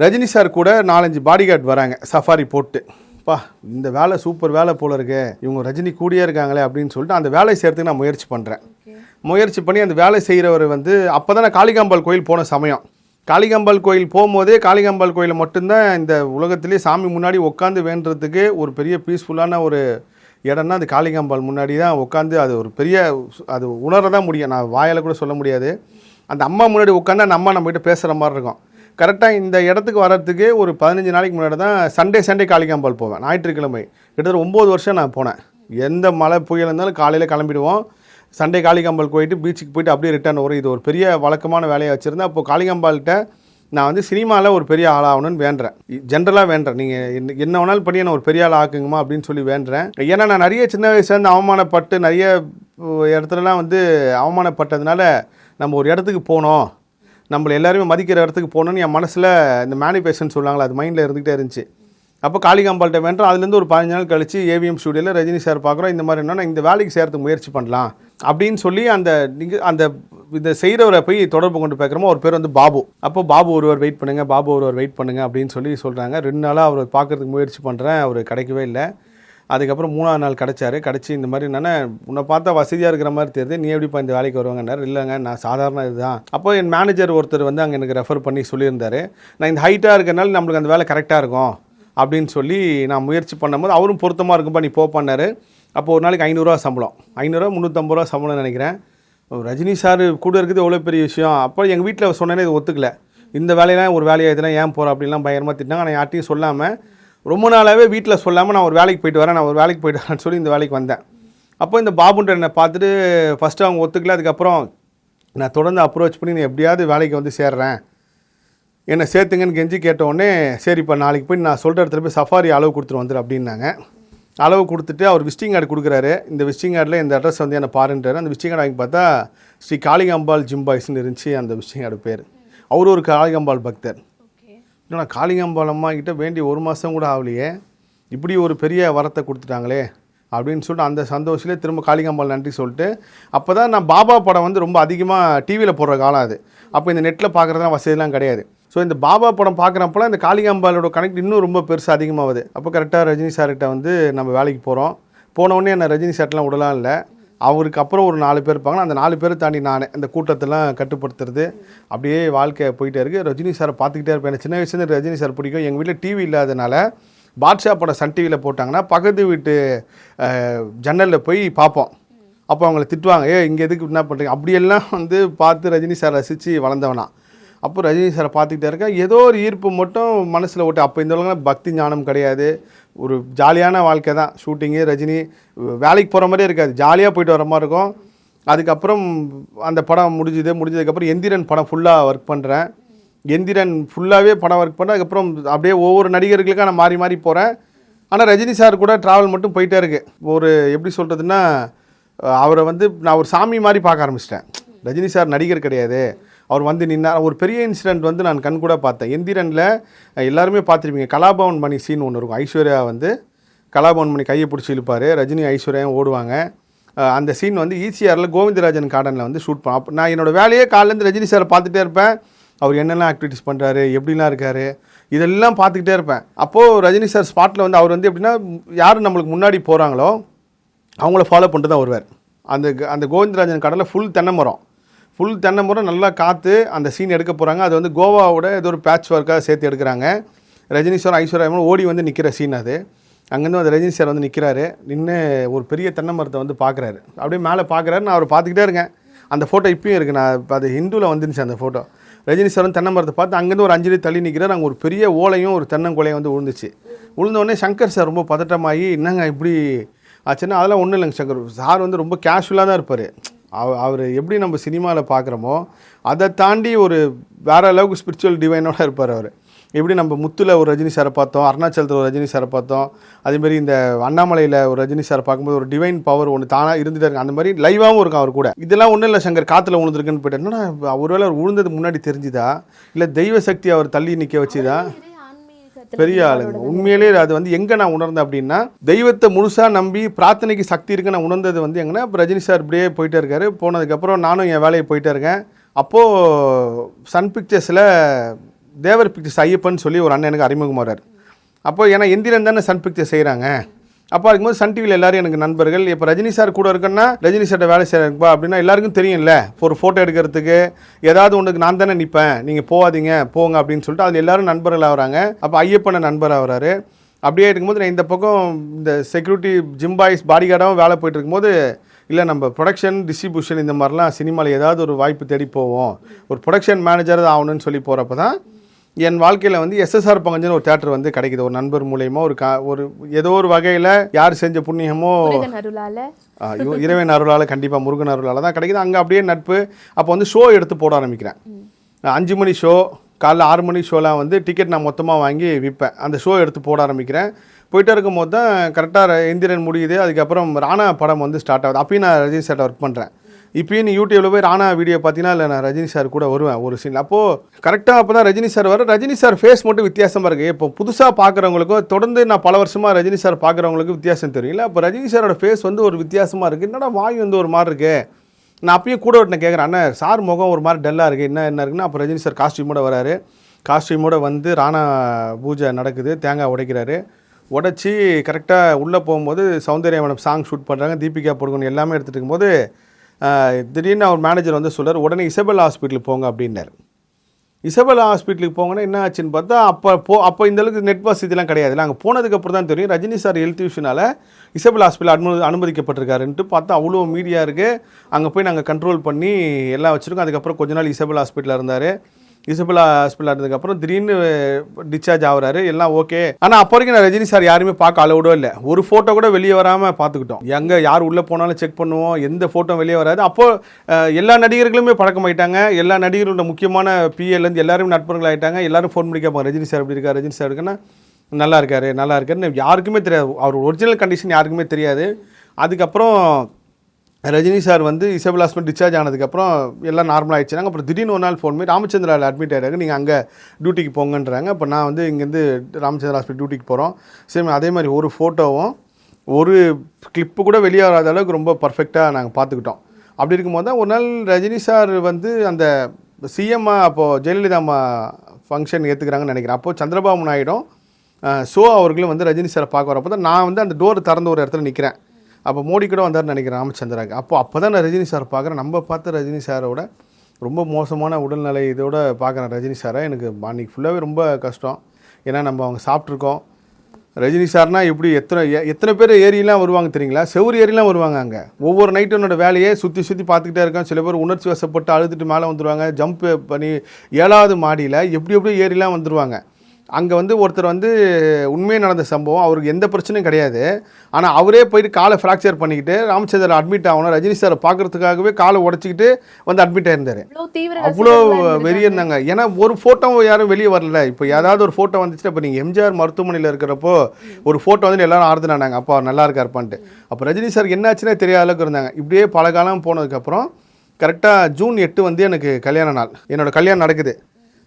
ரஜினி சார் கூட 4-5 பாடி கார்டு வராங்க சஃபாரி போட்டு. பா இந்த வேலை சூப்பர் வேலை போல இருக்கு, இவங்க ரஜினி கூடியே இருக்காங்களே அப்படின்னு சொல்லிட்டு அந்த வேலை செய்கிறதுக்கு நான் முயற்சி பண்ணி அந்த வேலை செய்கிறவர் வந்து அப்போ தான் நான் காளிகாம்பாள் கோயில் போன சமயம். காளிகாம்பாள் கோயில் போகும்போதே காளிகாம்பாள் கோயிலில் மட்டும்தான் இந்த உலகத்திலே சாமி முன்னாடி உட்காந்து வேண்டுறதுக்கு ஒரு பெரிய பீஸ்ஃபுல்லான ஒரு இடம்னா அது காளிகாம்பாள் முன்னாடி தான் உட்காந்து அது ஒரு பெரிய அது உணர தான் முடியும். நான் வாயால் கூட சொல்ல முடியாது. அந்த அம்மா முன்னாடி உட்காந்து அந்த அம்மா நம்மகிட்ட பேசுகிற மாதிரி இருக்கும். கரெக்டாக இந்த இடத்துக்கு வர்றதுக்கு ஒரு 15 நாளைக்கு முன்னாடி தான் சண்டே காளிகாம்பாள் போவேன், ஞாயிற்றுக்கிழமை. கிட்டத்தட்ட 9 வருஷம் நான் போனேன். எந்த மழை புயல் இருந்தாலும் காலையில் கிளம்பிடுவோம். சண்டே காளிகாம்பாள் போயிட்டு பீச்சுக்கு போயிட்டு அப்படியே ரிட்டர்ன் வரும். இது ஒரு பெரிய வழக்கமான வேலையை வச்சுருந்தேன். அப்போது காளிகாம்பாள்கிட்ட நான் வந்து சினிமாவில் ஒரு பெரிய ஆளாகணும்னு வேண்டுறேன், ஜென்ரலாக வேண்டுறேன். நீங்கள் என்ன வேணாலும் பண்ணி நான் ஒரு பெரிய ஆள் ஆக்குங்கம்மா அப்படின்னு சொல்லி வேண்டுறேன். ஏன்னா நான் நிறைய சின்ன வயசுலேருந்து அவமானப்பட்டு நிறைய இடத்துலலாம் வந்து அவமானப்பட்டதுனால நம்ம ஒரு இடத்துக்கு போனோம், நம்மளை எல்லாருமே மதிக்கிற இடத்துக்கு போகணுன்னு என் மனசில் இந்த மேனிஃபெஸ்டோன்னு சொல்லுவாங்களா, அது மைண்டில் இருந்துகிட்டே இருந்துச்சு. அப்போ காளிகாம்பாள்கிட்ட வேண்டுறோம். அதுலேருந்து ஒரு 15 நாள் கழிச்சு ஏவிஎம் ஸ்டுடியோவில் ரஜினி சார் பார்க்குறோம். இந்த மாதிரி என்னன்னா இந்த வேலைக்கு செய்கிறதுக்கு முயற்சி பண்ணலாம் அப்படின்னு சொல்லி அந்த இதை செய்கிறவரை போய் தொடர்பு கொண்டு பார்க்குறோமோ அவர் பேர் வந்து பாபு. அப்போ பாபு ஒருவர் வெயிட் பண்ணுங்கள் அப்படின்னு சொல்லி சொல்கிறாங்க. 2 நாளாக அவர் பார்க்குறதுக்கு முயற்சி பண்ணுறேன், அவர் கிடைக்கவே இல்லை. அதுக்கப்புறம் 3ஆவது நாள் கிடச்சி இந்த மாதிரி என்னென்னா உன்னை பார்த்தா வசதியாக இருக்கிற மாதிரி தெரியுது, நீ எப்படிப்பா இந்த வேலைக்கு வருவாங்கன்னாரு. இல்லைங்க நான் சாதாரண இதுதான். அப்போ என் மேனேஜர் ஒருத்தர் வந்து அங்கே எனக்கு ரெஃபர் பண்ணி சொல்லியிருந்தார், நான் இந்த ஹைட்டாக இருக்கிறனால நம்மளுக்கு அந்த வேலை கரெக்டாக இருக்கும் அப்படின்னு சொல்லி நான் முயற்சி பண்ணும்போது அவரும் பொருத்தமாக இருக்கும்பா நீ போப்பான்னாரு. அப்போ ஒரு நாளைக்கு 500 ரூபா சம்பளம், 500 350 ரூபா சம்பளம் நினைக்கிறேன். ரஜினி சார் கூட இருக்குது எவ்வளோ பெரிய விஷயம். அப்போ எங்கள் வீட்டில் சொன்னேனே இது ஒத்துக்கல, இந்த வேலையெல்லாம் ஒரு வேலையாக இதெல்லாம் ஏன் போகிற அப்படின்லாம் பயங்கரமாக திட்டினாங்க. நான் யார்ட்டையும் சொல்லாமல் ரொம்ப நாளாகவே வீட்டில் சொல்லாமல் நான் ஒரு வேலைக்கு போயிட்டு வரேன்னு சொல்லி இந்த வேலைக்கு வந்தேன். அப்போ இந்த பாபுன்ற என்னை பார்த்துட்டு ஃபஸ்ட்டு அவங்க ஒத்துக்கல. அதுக்கப்புறம் நான் தொடர்ந்து அப்ரோச் பண்ணி நான் எப்படியாவது வேலைக்கு வந்து சேர்றேன், என்னை சேர்த்துங்கன்னு கெஞ்சி கேட்டவுடனே சரி இப்போ நாளைக்கு போய் நான் சொல்கிற இடத்துல போய் சஃபாரி அளவு கொடுத்துட்டு வந்துடு அப்படின்னாங்க. அளவு கொடுத்துட்டு அவர் விசிட்டிங் கார்டு கொடுக்குறாரு. இந்த விசிட்டிங் கார்டில் இந்த அட்ரஸ் வந்து என்னை பாருன்றாரு. அந்த விசிட்டிங் கார்டு வாங்கி பார்த்தா ஸ்ரீ காளிகாம்பாள் ஜிம் பாய்ஸ்ன்னு இருந்துச்சு அந்த விசிட்டிங் கார்டு பேர். அவரு ஒரு காளிகாம்பாள் பக்தர். நான் காளிகாம்பாள் அம்மா கிட்ட வேண்டி 1 மாதம் கூட ஆகலையே, இப்படி ஒரு பெரிய வரத்தை கொடுத்துட்டாங்களே அப்படின்னு சொல்லிட்டு அந்த சந்தோஷத்துலேயே திரும்ப காளிகாம்பாள் நன்றி சொல்லிட்டு, அப்போ தான் நான் பாபா படம் வந்து ரொம்ப அதிகமாக டிவியில் போடுற காலம் அது. அப்போ இந்த நெட்டில் பார்க்குறதுலாம் வசதியெல்லாம் கிடையாது. ஸோ இந்த பாபா படம் பார்க்குறப்பெல்லாம் இந்த காளிகாம்பாளோட கனெக்ட் இன்னும் ரொம்ப பெருசு அதிகமாகுது. அப்போ கரெக்டாக ரஜினி சார்கிட்ட வந்து நம்ம வேலைக்கு போகிறோம். போனவுடனே என்ன ரஜினி சார்ட்டெலாம் விடலாம் இல்லை, அவருக்கு அப்புறம் ஒரு 4 பேர் இருப்பாங்க. அந்த 4 பேரை தாண்டி நான் இந்த கூட்டத்தெல்லாம் கட்டுப்படுத்துறது அப்படியே வாழ்க்கை போயிட்டே இருக்குது. ரஜினி சாரை பார்த்துக்கிட்டே இருப்பேன். எனக்கு சின்ன வயசுலேருந்து ரஜினி சார் பிடிக்கும். எங்கள் வீட்டில் டிவி இல்லாதனால பாட்ஷா படம் சன் டிவியில் போட்டாங்கன்னா பக்கத்து வீட்டு ஜன்னலில் போய் பார்ப்போம். அப்போ அவங்கள திட்டுவாங்க, இங்கே எதுக்கு என்ன பண்ணுறீங்க அப்படியெல்லாம் வந்து பார்த்து ரஜினி சார் ரசித்து வளர்ந்தவனா. அப்போ ரஜினி சாரை பார்த்துக்கிட்டே இருக்கேன். ஏதோ ஒரு ஈர்ப்பு மட்டும் மனசில் ஓட்டு. அப்போ இந்த உலகம் பக்தி ஞானம் கிடையாது, ஒரு ஜாலியான வாழ்க்கை தான். ஷூட்டிங்கு ரஜினி வேலைக்கு போகிற மாதிரியே இருக்காது, ஜாலியாக போயிட்டு வர மாதிரி இருக்கும். அதுக்கப்புறம் அந்த படம் முடிஞ்சதுக்கப்புறம் எந்திரன் படம் ஃபுல்லாக ஒர்க் பண்ணுறேன். எந்திரன் ஃபுல்லாகவே படம் ஒர்க் பண்ணேன். அதுக்கப்புறம் அப்படியே ஒவ்வொரு நடிகர்களுக்காக நான் மாறி போகிறேன். ஆனால் ரஜினி சார் கூட ட்ராவல் மட்டும் போயிட்டே இருக்கு. ஒரு எப்படி சொல்கிறதுன்னா அவரை வந்து நான் ஒரு சாமி மாதிரி பார்க்க ஆரம்பிச்சிட்டேன். ரஜினி சார் நடிகர் கிடையாது, அவர் வந்து நின்னார். ஒரு பெரிய இன்சிடென்ட் வந்து நான் கண் கூட பார்த்தேன். எந்திரனில் எல்லாருமே பார்த்துருப்பீங்க, கலாபவன் மணி சீன் ஒன்று இருக்கும். ஐஸ்வர்யா வந்து கலாபவன் மணி கையை பிடிச்சி இழுப்பார், ரஜினி ஐஸ்வர்யாவும் ஓடுவாங்க. அந்த சீன் வந்து ஈசிஆரில் கோவிந்தராஜன் கார்டனில் வந்து ஷூட் பண்ணோம். அப்போ நான் என்னோடய வேலையே காலையிலேருந்து ரஜினி சாரை பார்த்துட்டே இருப்பேன். அவர் என்னெல்லாம் ஆக்டிவிட்டிஸ் பண்ணுறாரு, எப்படிலாம் இருக்கார், இதெல்லாம் பார்த்துக்கிட்டே இருப்பேன். அப்போது ரஜினி சார் ஸ்பாட்டில் வந்து அவர் வந்து எப்படின்னா யார் நம்மளுக்கு முன்னாடி போகிறாங்களோ அவங்கள ஃபாலோ பண்ணிட்டு தான் வருவார். அந்த கோவிந்தராஜன் கார்டனில் ஃபுல் தென்னை மரம் நல்லா காற்று. அந்த சீன் எடுக்க போகிறாங்க. அது வந்து கோவாவோட ஏதோ ஒரு பேட்ச் ஒர்க்காக சேர்த்து எடுக்கிறாங்க. ரஜினி சார் ஐஸ்வர்யா ஓடி வந்து நிற்கிற சீன் அது. அங்கேருந்து அந்த ரஜினி சார் வந்து நிற்கிறாரு, நின்று ஒரு பெரிய தென்னை மரத்தை வந்து பார்க்குறாரு. அப்படியே மேலே பார்க்குறாரு. நான் அவரை பார்த்துக்கிட்டே இருக்கேன். அந்த ஃபோட்டோ இப்பயும் இருக்குது. நான் அது ஹிந்துவில் வந்துருந்துச்சு அந்த ஃபோட்டோ. ரஜினி சார் வந்து தென்னை மரத்தை பார்த்து அங்கேருந்து ஒரு 5 அடி தள்ளி நிற்கிறார். அங்கே ஒரு பெரிய ஓலையும் ஒரு தென்னங்கொலையும் வந்து விழுந்துச்சு. விழுந்தோடனே சங்கர் சார் ரொம்ப பதட்டமாகி என்னங்க இப்படி ஆச்சுன்னா, அதெல்லாம் ஒன்றும் இல்லைங்க சங்கர் சார் வந்து ரொம்ப கேஷுவலாக தான் இருப்பார். அவர் எப்படி நம்ம சினிமாவில் பார்க்குறோமோ அதை தாண்டி ஒரு வேறு அளவுக்கு ஸ்பிரிச்சுவல் டிவைனோட இருப்பார். அவர் எப்படி நம்ம முத்துல ஒரு ரஜினி சாரை பார்த்தோம், அருணாச்சலத்தில் ஒரு ரஜினி சாரை பார்த்தோம், அதேமாதிரி இந்த அண்ணாமலையில் ஒரு ரஜினி சாரை பார்க்கும்போது ஒரு டிவைன் பவர் ஒன்று தானாக இருந்துகிட்டே இருக்கு. அந்த மாதிரி லைவாகவும் இருக்கும் அவர் கூட. இதெல்லாம் ஒன்றும் இல்லை சங்கர் காற்றுல விழுந்துருக்குன்னு போயிட்டு என்னன்னா ஒருவேளை அவர் விழுந்தது முன்னாடி தெரிஞ்சுதா இல்லை தெய்வ சக்தி அவர் தள்ளி நிற்க வச்சுதா? பெரிய ஆளுங்க உண்மையிலே அது வந்து எங்கே நான் உணர்ந்தேன் அப்படின்னா, தெய்வத்தை முழுசாக நம்பி பிரார்த்தனைக்கு சக்தி இருக்குன்னு நான் உணர்ந்தது வந்து எங்கன்னா இப்போ ரஜினி சார் இப்படியே போயிட்டே இருக்காரு. போனதுக்கப்புறம் நானும் என் வேலையை போயிட்டே இருக்கேன். அப்போது சன் பிக்சர்ஸில் தேவர் பிக்சர்ஸ் ஐயப்பன் சொல்லி ஒரு அண்ணன் எனக்கு அறிமுகமாகிறார். அப்போது ஏன்னா எந்திரன் தானே சன் பிக்சர்ஸ் செய்கிறாங்க. அப்போ இருக்கும்போது சன் டிவியில் எல்லோரும் எனக்கு நண்பர்கள். இப்போ ரஜினி சார் கூட இருக்குன்னா ரஜினி சார்ட்ட வேலை செய்கிறப்பா அப்படின்னா எல்லாருக்கும் தெரியும்ல, ஒரு ஃபோட்டோ எடுக்கிறதுக்கு ஏதாவது ஒன்றுக்கு நான் தானே நிற்பேன், நீங்கள் போகாதீங்க போங்க அப்படின்னு சொல்லிட்டு அதில் எல்லோரும் நண்பர்கள் ஆகிறாங்க. அப்போ ஐயப்பனை நண்பர் ஆகிறாரு. அப்படியே இருக்கும்போது நான் இந்த பக்கம் இந்த செக்யூரிட்டி ஜிம் பாய்ஸ் பாடி கார்டாகவும் வேலை போயிட்டு இருக்கும்போது, இல்லை நம்ம ப்ரொடக்ஷன் டிஸ்ட்ரிபியூஷன் இந்த மாதிரிலாம் சினிமாவில் ஏதாவது ஒரு வாய்ப்பு தேடி போவோம், ஒரு ப்ரொடக்ஷன் மேனேஜர் தான் ஆகணும்னு சொல்லி போகிறப்ப தான் என் வாழ்க்கையில் வந்து எஸ்எஸ்ஆர் பங்கஜன் ஒரு தேட்டர் வந்து கிடைக்குது. ஒரு நண்பர் மூலயமா ஒரு ஏதோ ஒரு வகையில் யார் செஞ்ச புண்ணியமோ இறைவன் அருளால், கண்டிப்பாக முருகன் அருளால் தான் கிடைக்குது. அங்கே அப்படியே நட்பு. அப்போ வந்து ஷோ எடுத்து போட ஆரம்பிக்கிறேன். 5 மணி ஷோ, காலைல 6 மணி ஷோலாம் வந்து டிக்கெட் நான் மொத்தமாக வாங்கி விற்பேன். அந்த ஷோ எடுத்து போட ஆரம்பிக்கிறேன். போயிட்டே இருக்கும் போது தான் கரெக்டாக எந்திரன் முடியுது. அதுக்கப்புறம் ராணா படம் வந்து ஸ்டார்ட் ஆகுது. அப்பயும் நான் ரஜினி சார்ட்ட ஒர்க் பண்ணுறேன். இப்போயும் நீ யூடியூப்பில் போய் ராணா வீடியோ பார்த்தீங்கன்னா இல்லை நான் ரஜினி சார் கூட வருவேன் ஒரு சீன். அப்போது கரெக்டாக அப்போ தான் Rajini sir Rajini sir face மட்டும் வித்தியாசமாக இருக்குது. இப்போ புதுசாக பார்க்குறவங்களுக்கும் தொடர்ந்து நான் பல வருஷமாக ரஜினி சார் பார்க்குறவங்களுக்கு வித்தியாசம் தெரியல. அப்போ ரஜினி சாரோட ஃபேஸ் வந்து ஒரு வித்தியாசமாக இருக்குது. என்னடா வாய் வந்து ஒரு மாதிரி இருக்குது. நான் அப்பயும் கூட விட்டு கேட்குறேன், அண்ணா சார் முகம் ஒரு மாதிரி டல்லாக இருக்குது, என்ன இருக்குன்னா அப்போ ரஜினி சார் காஸ்டியூமோட வராரு. காஸ்டியூமோட வந்து ராணா பூஜை நடக்குது, தேங்காய் உடைக்கிறாரு. உடச்சி கரெக்டாக உள்ளே போகும்போது சௌந்தர்யவனம் சாங் ஷூட் பண்ணுறாங்க, தீபிகா படுகோன் எல்லாமே எடுத்துகிட்டு இருக்கும்போது திடீர்னு அவர் மேனேஜர் வந்து சொல்கிறார், உடனே இசபெல்லா ஹாஸ்பிட்டலுக்கு போங்க அப்படின்னாரு. இசபெல்லா ஹாஸ்பிட்டலுக்கு போங்கன்னா என்ன ஆச்சுன்னு பார்த்தா அப்போ இந்த அளவுக்கு நெட் வசதிலாம் கிடையாது. இல்லை அங்கே போனதுக்கப்புறம் தான் தெரியும் ரஜினி சார் ஹெல்த் இஷ்யூனால இசபெல்லா ஹாஸ்பிட்டல் அனுமதிக்கப்பட்டிருக்காருன்ட்டு பார்த்தா அவ்வளோ மீடியா இருக்குது. அங்கே போய் நாங்கள் கண்ட்ரோல் பண்ணி எல்லாம் வச்சுருக்கோம். அதுக்கப்புறம் கொஞ்ச நாள் இசபெல்லா ஹாஸ்பிட்டலில் இருந்தார். இசபெல்லா ஹாஸ்பிட்டல் இருந்ததுக்கப்புறம் திடீர்னு டிஸ்சார்ஜ் ஆகுறாரு, எல்லாம் ஓகே. ஆனால் அப்போ வரைக்கும் நான் ரஜினி சார் யாருமே பார்க்க அலோடோ இல்லை. ஒரு ஃபோட்டோ கூட வெளியே வராமல் பார்த்துக்கிட்டோம். எங்கே யார் உள்ளே போனாலும் செக் பண்ணுவோம், எந்த ஃபோட்டோ வெளியே வராது. அப்போது எல்லா நடிகர்களுமே பழக்கமாயிட்டாங்க. எல்லா நடிகர்களோட முக்கியமான பிஏலேருந்து எல்லாரும் நட்பர்கள் ஆகிட்டாங்க. எல்லாரும் ஃபோன் பண்ணி கேட்பாங்க, ரஜினி சார் எப்படி இருக்கார், ரஜினி சார் இருக்குன்னா நல்லா இருக்காருன்னு யாருக்குமே தெரியாது. அவர் ஒரிஜினல் கண்டிஷன் யாருக்குமே தெரியாது. அதுக்கப்புறம் ரஜினி சார் வந்து இசபெல்லா ஹாஸ்பிட்டல் டிஸ்சார்ஜ் ஆனதுக்கப்புறம் எல்லாம் நார்மலாக ஆயிடுச்சுனாங்க. அப்புறம் திடீர்னு ஒரு நாள் ஃபோன் பண்ணி ராமச்சந்திராவில் அட்மிட் ஆகிடாங்க, நீங்கள் அங்கே டியூட்டிக்கு போங்கன்றாங்க. அப்போ நான் வந்து இங்கேருந்து ராமச்சந்திரா ஹாஸ்பிட்டல் டியூட்டிக்கு போகிறோம். சரி, அதே மாதிரி ஒரு ஃபோட்டோவும் ஒரு கிளிப்பு கூட வெளியே வராத அளவுக்கு ரொம்ப பர்ஃபெக்டாக நாங்கள் பார்த்துக்கிட்டோம். அப்படி இருக்கும்போது தான் ஒரு நாள் ரஜினி சார் வந்து அந்த சிஎம்மா அப்போது ஜெயலலிதா அம்மா ஃபங்க்ஷன் ஏற்றுக்கிறாங்கன்னு நினைக்கிறேன். அப்போது சந்திரபாபு நாயுடும் ஸோ அவர்களும் வந்து ரஜினி சாரை பார்க்க வரப்போ தான் நான் வந்து அந்த டோர் திறந்த ஒரு இடத்துல நிற்கிறேன். அப்போ மோடி கூட வந்தார்னு நினைக்கிறேன் ராமச்சந்திராக்கு. அப்போ தான் நான் ரஜினி சார் பார்க்குறேன். நம்ம பார்த்த ரஜினி சாரோட ரொம்ப மோசமான உடல்நிலை இதோட பார்க்குறேன் ரஜினி சாரை. எனக்கு அன்றைக்கி ஃபுல்லாகவே ரொம்ப கஷ்டம். ஏன்னா நம்ம அவங்க சாப்பிட்ருக்கோம். ரஜினி சார்னா எப்படி எத்தனை பேர் ஏரியெலாம் வருவாங்க தெரியுங்களா? செவ்வறு ஏரியெலாம் வருவாங்க. அங்கே ஒவ்வொரு நைட்டு என்னோட வேலையே சுற்றி பார்த்துக்கிட்டே இருக்கேன். சில பேர் உணர்ச்சி வசப்பட்டு அழுதுட்டு மேலே வந்துடுவாங்க. ஜம்ப் பண்ணி 7வது மாடியில் எப்படி ஏரியெலாம் வந்துடுவாங்க. அங்கே வந்து ஒருத்தர் வந்து உண்மையாக நடந்த சம்பவம், அவருக்கு எந்த பிரச்சனையும் கிடையாது. ஆனால் அவரே போயிட்டு காலை ஃப்ராக்சர் பண்ணிக்கிட்டு ராமச்சந்திரன் அட்மிட் ஆகணும், ரஜினி சாரை பார்க்குறதுக்காகவே காலை உடச்சிக்கிட்டு வந்து அட்மிட் ஆயிருந்தார். அவ்வளோ வெறிய இருந்தாங்க. ஏன்னா ஒரு ஃபோட்டோ யாரும் வெளியே வரல. இப்போ ஏதாவது ஒரு ஃபோட்டோ வந்துச்சுன்னா, இப்போ நீங்கள் எம்ஜிஆர் மருத்துவமனையில் இருக்கிறப்போ ஒரு ஃபோட்டோ வந்து எல்லாரும் ஆறுதுனாங்க, அப்போ அவர் நல்லா இருக்காருப்பான்ட்டு. அப்போ ரஜினி சார் என்னாச்சுன்னே தெரியாத அளவுக்கு இருந்தாங்க. இப்படியே பல காலம் போனதுக்கப்புறம் கரெக்டாக ஜூன் 8 வந்து எனக்கு கல்யாண நாள். என்னோடய கல்யாணம் நடக்குது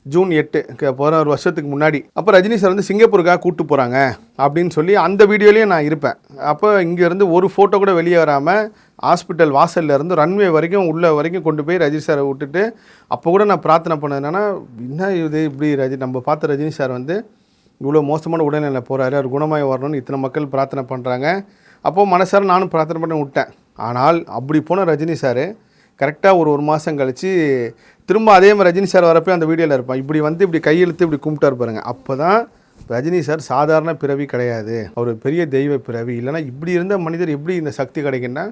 ஜூன் 8, 11 வருஷத்துக்கு முன்னாடி. அப்போ ரஜினி சார் வந்து சிங்கப்பூருக்காக கூப்பிட்டு போகிறாங்க அப்படின்னு சொல்லி அந்த வீடியோலேயும் நான் இருப்பேன். அப்போ இங்கேருந்து ஒரு ஃபோட்டோ கூட வெளியே வராமல் ஹாஸ்பிட்டல் வாசலில் இருந்து ரன்வே வரைக்கும் உள்ள வரைக்கும் கொண்டு போய் ரஜினி சாரை விட்டுட்டு, அப்போ கூட நான் பிரார்த்தனை பண்ணது என்னென்னா, என்ன இது இப்படி நம்ம பார்த்த ரஜினி சார் வந்து இவ்வளோ மோசமான உடல்நிலை போகிறாரு, அவர் குணமாய் வரணும்னு இத்தனை மக்கள் பிரார்த்தனை பண்ணுறாங்க. அப்போது மனசார நானும் பிரார்த்தனை பண்ண விட்டேன். ஆனால் அப்படி போன ரஜினி சார் கரெக்டாக ஒரு மாதம் கழித்து திரும்ப அதே மாதிரி ரஜினி சார் வரப்போ அந்த வீடியோவில் இருப்பான். இப்படி வந்து இப்படி கையெழுத்து இப்படி கும்பிட்டார் பாருங்க. அப்போ தான் ரஜினி சார் சாதாரண பிறவி கிடையாது, அவர் பெரிய தெய்வ பிறவி. இல்லைனா இப்படி இருந்த மனிதர் எப்படி இந்த சக்தி கிடைக்குன்னா,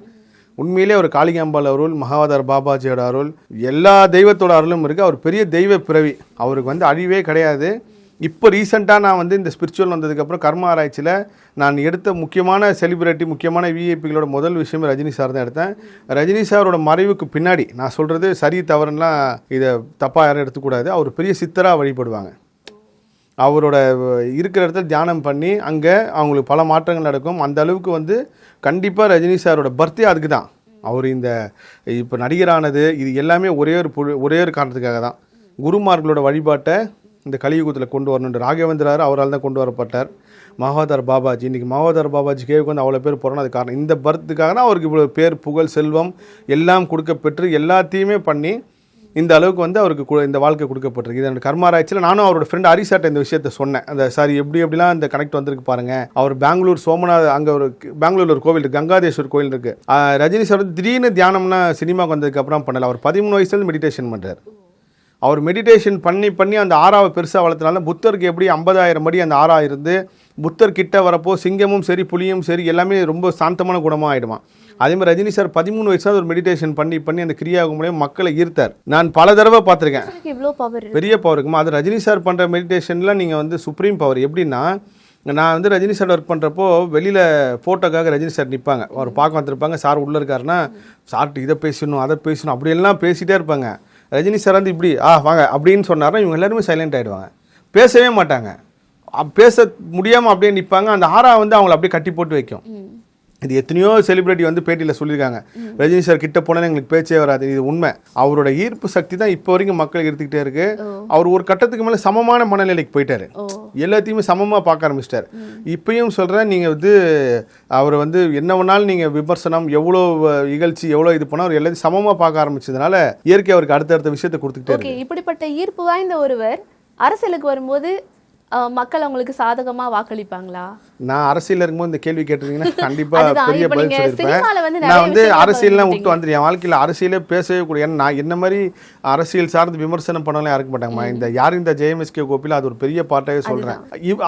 உண்மையிலே அவர் காளிகாம்பாள் அருள், மகாவதார் பாபாஜியோட அருள், எல்லா தெய்வத்தோட அருளும் இருக்குது. அவர் பெரிய தெய்வ பிறவி, அவருக்கு வந்து அழிவே கிடையாது. இப்போ ரீசெண்டாக நான் வந்து இந்த ஸ்பிரிச்சுவல் வந்ததுக்கப்புறம் கர்ம ஆராய்ச்சியில் நான் எடுத்த முக்கியமான செலிபிரிட்டி, முக்கியமான விஐபிகளோட முதல் விஷயம் ரஜினி சார் தான் எடுத்தேன். ரஜினி சாரோட மறைவுக்கு பின்னாடி நான் சொல்கிறது சரி தவறுலாம் இதை தப்பாக யாரும் எடுத்துக்கூடாது. அவர் பெரிய சித்தராக வழிபடுவாங்க. அவரோட இருக்கிற இடத்துல தியானம் பண்ணி அங்கே அவங்களுக்கு பல மாற்றங்கள் நடக்கும். அந்த அளவுக்கு வந்து கண்டிப்பாக ரஜினி சாரோட பர்த்டே அதுக்கு தான். அவர் இந்த இப்போ நடிகரானது இது எல்லாமே ஒரே ஒரு காரணத்துக்காக தான். குருமார்களோட வழிபாட்டை இந்த கலியுகத்தில் கொண்டு வரணுன்ற ராகவேந்திரார் அவரால் தான் கொண்டு வரப்பட்டார். மகாவதார் பாபாஜி, இன்றைக்கி மகாவதார் பாபாஜி கேவுக்கு வந்து அவ்வளோ பேர் போகிறோன்னா அது காரணம் இந்த பர்த்துக்காக தான். அவருக்கு இவ்வளோ பேர், புகழ், செல்வம் எல்லாம் கொடுக்கப்பெற்று எல்லாத்தையுமே பண்ணி இந்த அளவுக்கு வந்து அவருக்கு இந்த வாழ்க்கை கொடுக்கப்பட்டிருக்கு. இது கர்மாராய்ச்சியில் நானும் அவரோட ஃப்ரெண்ட் ஹரிசாட்ட இந்த விஷயத்த சொன்னேன். அந்த சார் எப்படிலாம் இந்த கனெக்ட் வந்திருக்கு பாருங்கள். அவர் பெங்களூர் சோமநாத், அங்கே ஒரு பெங்களூரில் ஒரு கோவில் இருக்குது, கங்காதேஸ்வர் கோவில் இருக்குது. ரஜினி சார் வந்து திடீர்னு தியானம்னா சினிமாவுக்கு வந்ததுக்கப்புறம் பண்ணலை. அவர் 13 வயசுலேருந்து மெடிடேஷன் பண்ணுறார். அவர் மெடிடேஷன் பண்ணி அந்த ஆறாவை பெருசாக வளர்த்தனால புத்தருக்கு எப்படி 50,000 அடி அந்த ஆறா இருந்து புத்தர் கிட்ட வரப்போ சிங்கமும் சரி புலியும் சரி எல்லாமே ரொம்ப சாந்தமான குணமாக ஆகிடுமா. அதே மாதிரி ரஜினி சார் 13 வயசாக ஒரு மெடிடேஷன் பண்ணி அந்த கிரியாகும் மூலியம் மக்களை ஈர்த்தார். நான் பல தடவை பார்த்துருக்கேன். பெரிய பவர் இருக்குமா அது ரஜினி சார் பண்ணுற மெடிடேஷன்லாம். நீங்கள் வந்து சுப்ரீம் பவர் எப்படின்னா, நான் வந்து ரஜினி சார் ஒர்க் பண்ணுறப்போ வெளியில் ஃபோட்டோக்காக ரஜினி சார் நிற்பாங்க. அவர் பார்க்க வந்துருப்பாங்க. சார் உள்ளே இருக்காருன்னா சார்ட்டு இதை பேசணும் அதை பேசணும் அப்படியெல்லாம் பேசிகிட்டே இருப்பாங்க. ரஜினி சார் வந்து இப்படி வாங்க அப்படின்னு சொன்னார்னா இவங்க எல்லாருமே சைலண்ட் ஆகிடுவாங்க, பேசவே மாட்டாங்க. பேச முடியாமல் அப்படியே நிற்பாங்க. அந்த ஆறா வந்து அவங்கள அப்படியே கட்டி போட்டு வைக்கும். இது எத்தனையோ செலிபிரிட்டி வந்து பேட்டியில் சொல்லியிருக்காங்க, ரஜினி சார் கிட்ட போனால் எங்களுக்கு பேச்சே வராது. இது உண்மை. அவரோட ஈர்ப்பு சக்தி தான் இப்போ வரைக்கும் மக்கள் எடுத்துக்கிட்டே இருக்கு. அவர் ஒரு கட்டத்துக்கு மேலே சமமான மனநிலைக்கு போயிட்டாரு. எல்லாத்தையுமே சமமாக பார்க்க ஆரம்பிச்சிட்டார். இப்பயும் சொல்கிறேன், நீங்கள் வந்து அவர் வந்து என்ன வேணாலும் நீங்கள் விமர்சனம் எவ்வளோ இகழ்ச்சி எவ்வளோ இது பண்ணால் அவர் எல்லாத்தையும் சமமாக பார்க்க ஆரம்பிச்சதுனால இயற்கை அவருக்கு அடுத்தடுத்த விஷயத்தை கொடுத்துக்கிட்டே இருக்கு. இப்படிப்பட்ட ஈர்ப்பு வாய்ந்த ஒருவர் அரசியலுக்கு வரும்போது மக்கள் அவங்களுக்கு சாதகமா வாக்களிப்பாங்களா? நான் அரசியல் இருக்கும்போது இந்த கேள்வி கேட்டிருந்தீங்கன்னா கண்டிப்பா அதுதான், பெரிய இப்ப பதில் நீங்க சொல்லியிருப்பேன். சினிமால வந்து நிறைய நான் வந்து விஷயங்களை அரசியல்லாம் விட்டு பகிர்ந்துட்டீங்க. வந்துட்டேன். என் வாழ்க்கையில் அரசியலே பேசவே கூடிய, ஏன்னா நான் என்ன மாதிரி அரசியல் சார்ந்து விமர்சனம் பண்ணலாம் யாருக்க மாட்டாங்கம்மா. இந்த யார் இந்த JMSK கோப்பில் அது ஒரு பெரிய பாட்டாவே சொல்றேன்.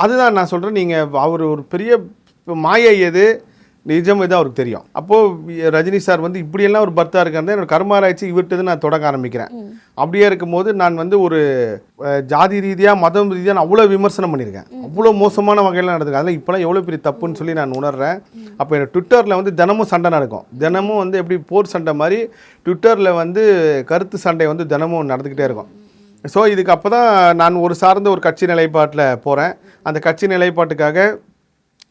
அதுதான் நான் சொல்றேன். நீங்க அவர் ஒரு பெரிய மாயை எது நிஜம் எது அவருக்கு தெரியும். அப்போது ரஜினி சார் வந்து இப்படியெல்லாம் ஒரு பர்த்தா இருக்காரு, என்னோட கர்மாராய்ச்சி இவர்கிட்ட நான் தொடங்க ஆரம்பிக்கிறேன். அப்படியே இருக்கும்போது நான் வந்து ஒரு ஜாதி ரீதியாக மதம் ரீதியாக நான் அவ்வளோ விமர்சனம் பண்ணியிருக்கேன். அவ்வளோ மோசமான வகையில் நடந்திருக்கேன். அதெல்லாம் இப்போலாம் எவ்வளோ பெரிய தப்புன்னு சொல்லி நான் உணர்றேன். அப்போ என்னோட ட்விட்டரில் வந்து தினமும் சண்டை நடக்கும். தினமும் வந்து எப்படி போர் சண்டை மாதிரி ட்விட்டரில் வந்து கருத்து சண்டை வந்து தினமும் நடந்துக்கிட்டே இருக்கும். ஸோ இதுக்கு அப்போ தான் நான் ஒரு சார்ந்த ஒரு கட்சி நிலைப்பாட்டில் போகிறேன். அந்த கட்சி நிலைப்பாட்டுக்காக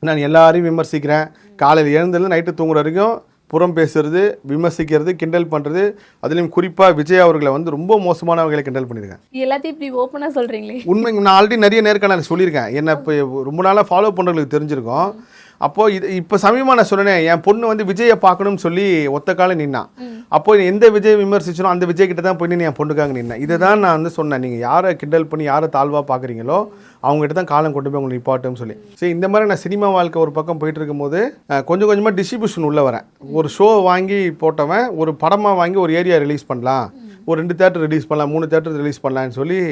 நான் எல்லாரையும் விமர்சிக்கிறேன். காலையில் எழுந்தது நைட்டு தூங்குற வரைக்கும் புறம் பேசுறது, விமர்சிக்கிறது, கிண்டல் பண்ணுறது. அதுலேயும் குறிப்பாக விஜய் அவர்களை வந்து ரொம்ப மோசமான வகையில் கிண்டல் பண்ணியிருக்கேன். எல்லாத்தையும் இப்படி ஓப்பனாக சொல்றீங்களே. உண்மை, நான் ஆல்ரெடி நிறைய நேர்காணல் சொல்லியிருக்கேன். என்னை இப்போ ரொம்ப நாளாக ஃபாலோ பண்ணுறவங்களுக்கு தெரிஞ்சிருக்கும். அப்போது இது இப்போ சமீபமாக நான் சொன்னேன், என் பொண்ணு வந்து விஜயை பார்க்கணும்னு சொல்லி ஒத்த காலம் நின்னான். அப்போ எந்த விஜய் விமர்சிச்சனோ அந்த விஜய் கிட்ட தான் போய் நின்று என் பொண்ணுக்காக நின்னேன். இதை தான் நான் வந்து சொன்னேன், நீங்கள் யாரை கிண்டல் பண்ணி யாரை தாழ்வாக பார்க்குறீங்களோ அவங்ககிட்ட தான் காலம் கொண்டு போய் உங்களுக்கு நிப்பாட்டுன்னு சொல்லி. சரி, இந்த மாதிரி நான் சினிமா வாழ்க்கை ஒரு பக்கம் போயிட்டு இருக்கும்போது கொஞ்சம் கொஞ்சமாக டிஸ்ட்ரிபியூஷன் உள்ளே வரேன். ஒரு ஷோ வாங்கி போட்டவன் ஒரு படமாக வாங்கி ஒரு ஏரியா ரிலீஸ் பண்ணலாம், ஒரு 2 தேட்டர் ரிலீஸ் பண்ணலாம், 3 தேட்டர் ரிலீஸ் பண்ணலான்னு சொல்லி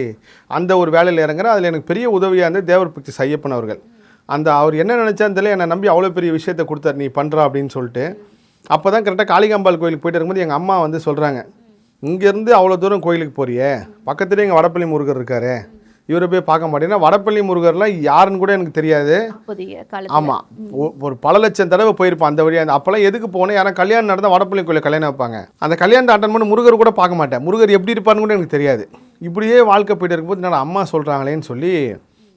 அந்த ஒரு வேலையில் இறங்குறேன். அதில் எனக்கு பெரிய உதவியாக இருந்து தேவர் பிக்சர்ஸ் ஐயப்பன் அவர்கள். அவர் என்ன நினச்சான்னு தெரியல, என்னை நம்பி அவ்வளோ பெரிய விஷயத்தை கொடுத்தாரு, நீ பண்ணுறா அப்படின்னு சொல்லிட்டு. அப்போ தான் கரெக்டாக காளிகாம்பாள் கோயிலுக்கு போயிட்டு இருக்கும்போது எங்கள் அம்மா வந்து சொல்கிறாங்க, இங்கேருந்து அவ்வளோ தூரம் கோயிலுக்கு போறியே, பக்கத்துலேயே எங்கள் வடப்பள்ளி முருகர் இருக்காரு, இவரை போய் பார்க்க மாட்டேன்னா. வடப்பள்ளி முருகர்லாம் யாருன்னு கூட எனக்கு தெரியாது. ஆமாம், ஒரு பல லட்சம் தடவை போயிருப்பான் அந்த வழியாக. அப்போல்லாம் எதுக்கு போனேன், யாரும் கல்யாணம் நடந்தால் வடப்பள்ளி கோயிலில் கல்யாணம் வைப்பாங்க. அந்த கல்யாணத்தை அட்டன் பண்ணி முருகர் கூட பார்க்க மாட்டேன். முருகர் எப்படி இருப்பான்னு கூட எனக்கு தெரியாது. இப்படியே வாழ்க்கை போயிட்டு இருக்கும்போது நான் அம்மா சொல்கிறாங்களேன்னு சொல்லி